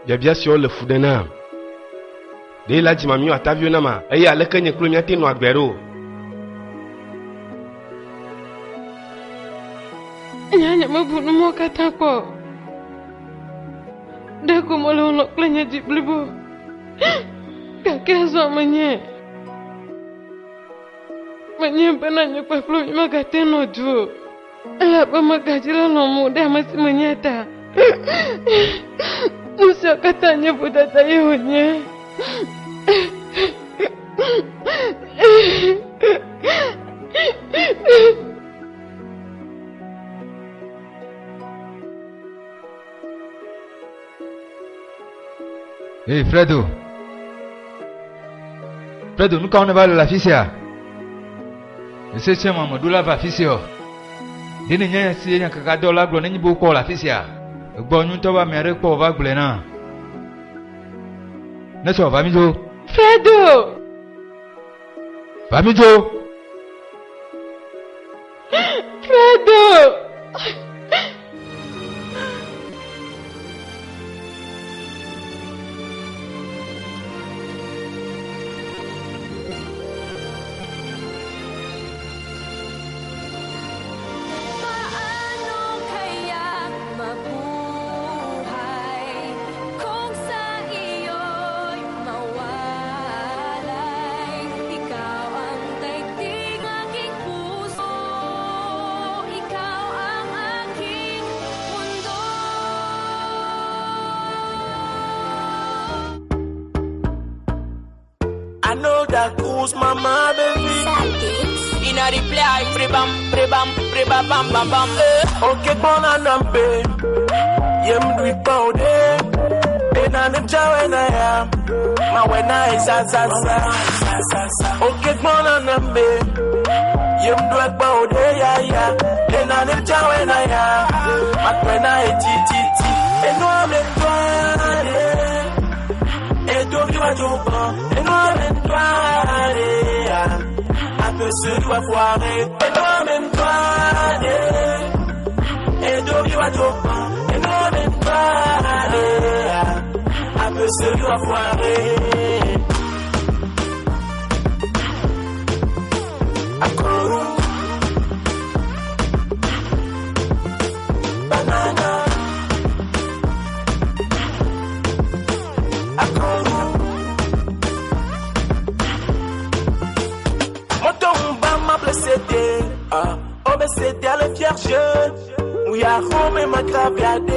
Jabia si le fudena. De la jima mi atavio na ma. Ayi aleka nye klo miati no agbero. Nyanya mabunu mo katako. Dako molo no klanya jiblibo. Kakezo manye. Manye penanya kwa flo magateno ju. Ala pa magajila no muda masi manyata. Musa katanya buda tayonya. Hey, Fredo. Fredo, nous quand on va à la fisia. Je sais que maman doula va fisio. Dine nya si nya kaka dola glo nyi bu ko la fisia. Gbo nyu to ba mere ko va gble na. Na so va mi jo. Fredo. Va mi jo. Fredo. I know that goes mama baby. Inna the play, pre bam bam. Okay, bona nambe. Yem dwi paude. Ena nimcha when I am. Ma when I sa. Okay, bona nambe. Yem dwi paude ya. Ena nimcha when I am. Ma when I ti. Eno amendwane. Edo viwa joba. Eno amendwane. Se doit foirer, et non même pas, et d'où va et non même pas, un peu se doit foirer. Akoro, banana, akoro. C'était à la vierge, où y'a Rome et ma graviade,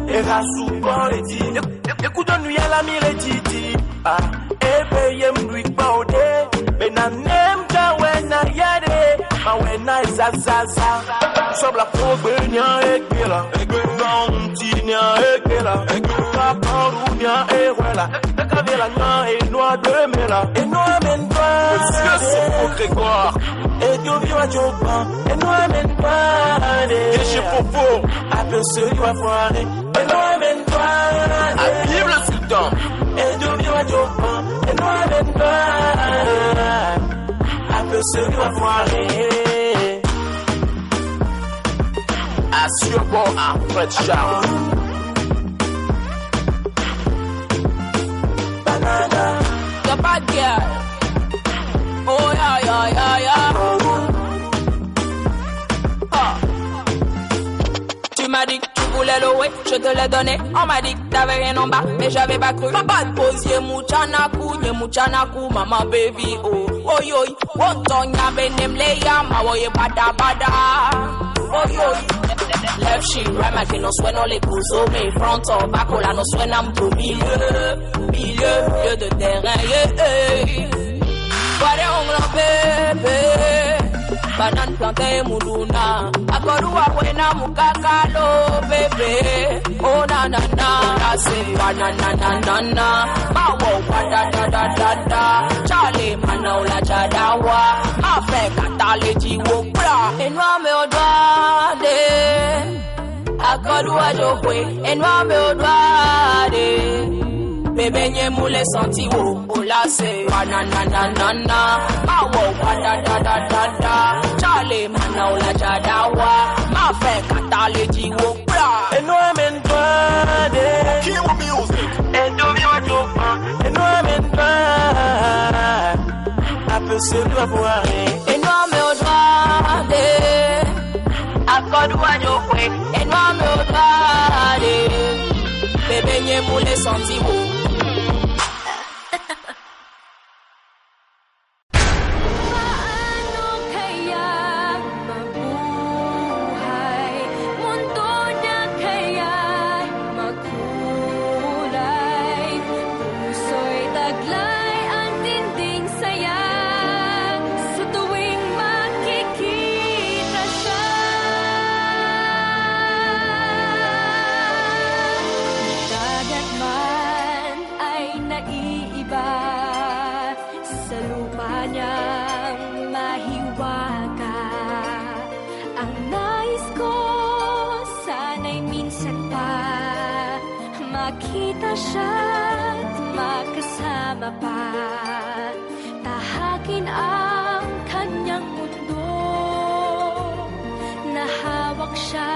et rassou bon les dits. Écoute, nous y'a la mire titi, et payé m'louis pas au dé, mais n'a n'aime qu'à wena yade, ma wena zazaza. Nous sommes la probe, nya ekbela, non, nya ekbela, papa ou nya ewela, la cavela nya et noix de mela, et noix men toi, monsieur c'est pour Grégoire. Et do a joke, and no I'm in body. Je suis faux, appelle celui à foirer, et no I'm in body. À vivre le sultan, et do a joke, et no I'm in body. Appelle celui à foirer. Assure bon à Fred Charles. Banana, the bad girl. Oh yeah, yeah, yeah, yeah. Ah. Tu m'as dit que tu voulais louer, je te l'ai donné. On m'a dit que t'avais rien en bas, mais j'avais pas cru. Papa te pose muchanaku, maman baby oh. Oh yo, wontonya benem leya, ma woye bada bada. Oh yo. Left she right, ma que no suena les cousos, mais front or back, là no suena un milieu de terrain, yeah. Wale ongla bebe, banan plante muluna, akorua wena mukakalo bebe, oh na na na, la se banana na na na, mawo da da da da da, Charlie manaula chadawa, afe katale jiwo bra, enwa me odwade, akorua jokwe, enwa me odwade. Bébé nye moule senti wo ola se banana na na na mawo da da da da da Charlie mana ola jadawa ma fe katale jiwo bra and no I'm in bad keep music and do me what you want and no I'm in bad I peux se voir and no I'm in bad akodu ajo kwe and no I'm in bad bébé nye moule senti wo. Makita siya't magkasama pa, tahakin ang kanyang mundo, nahawak siya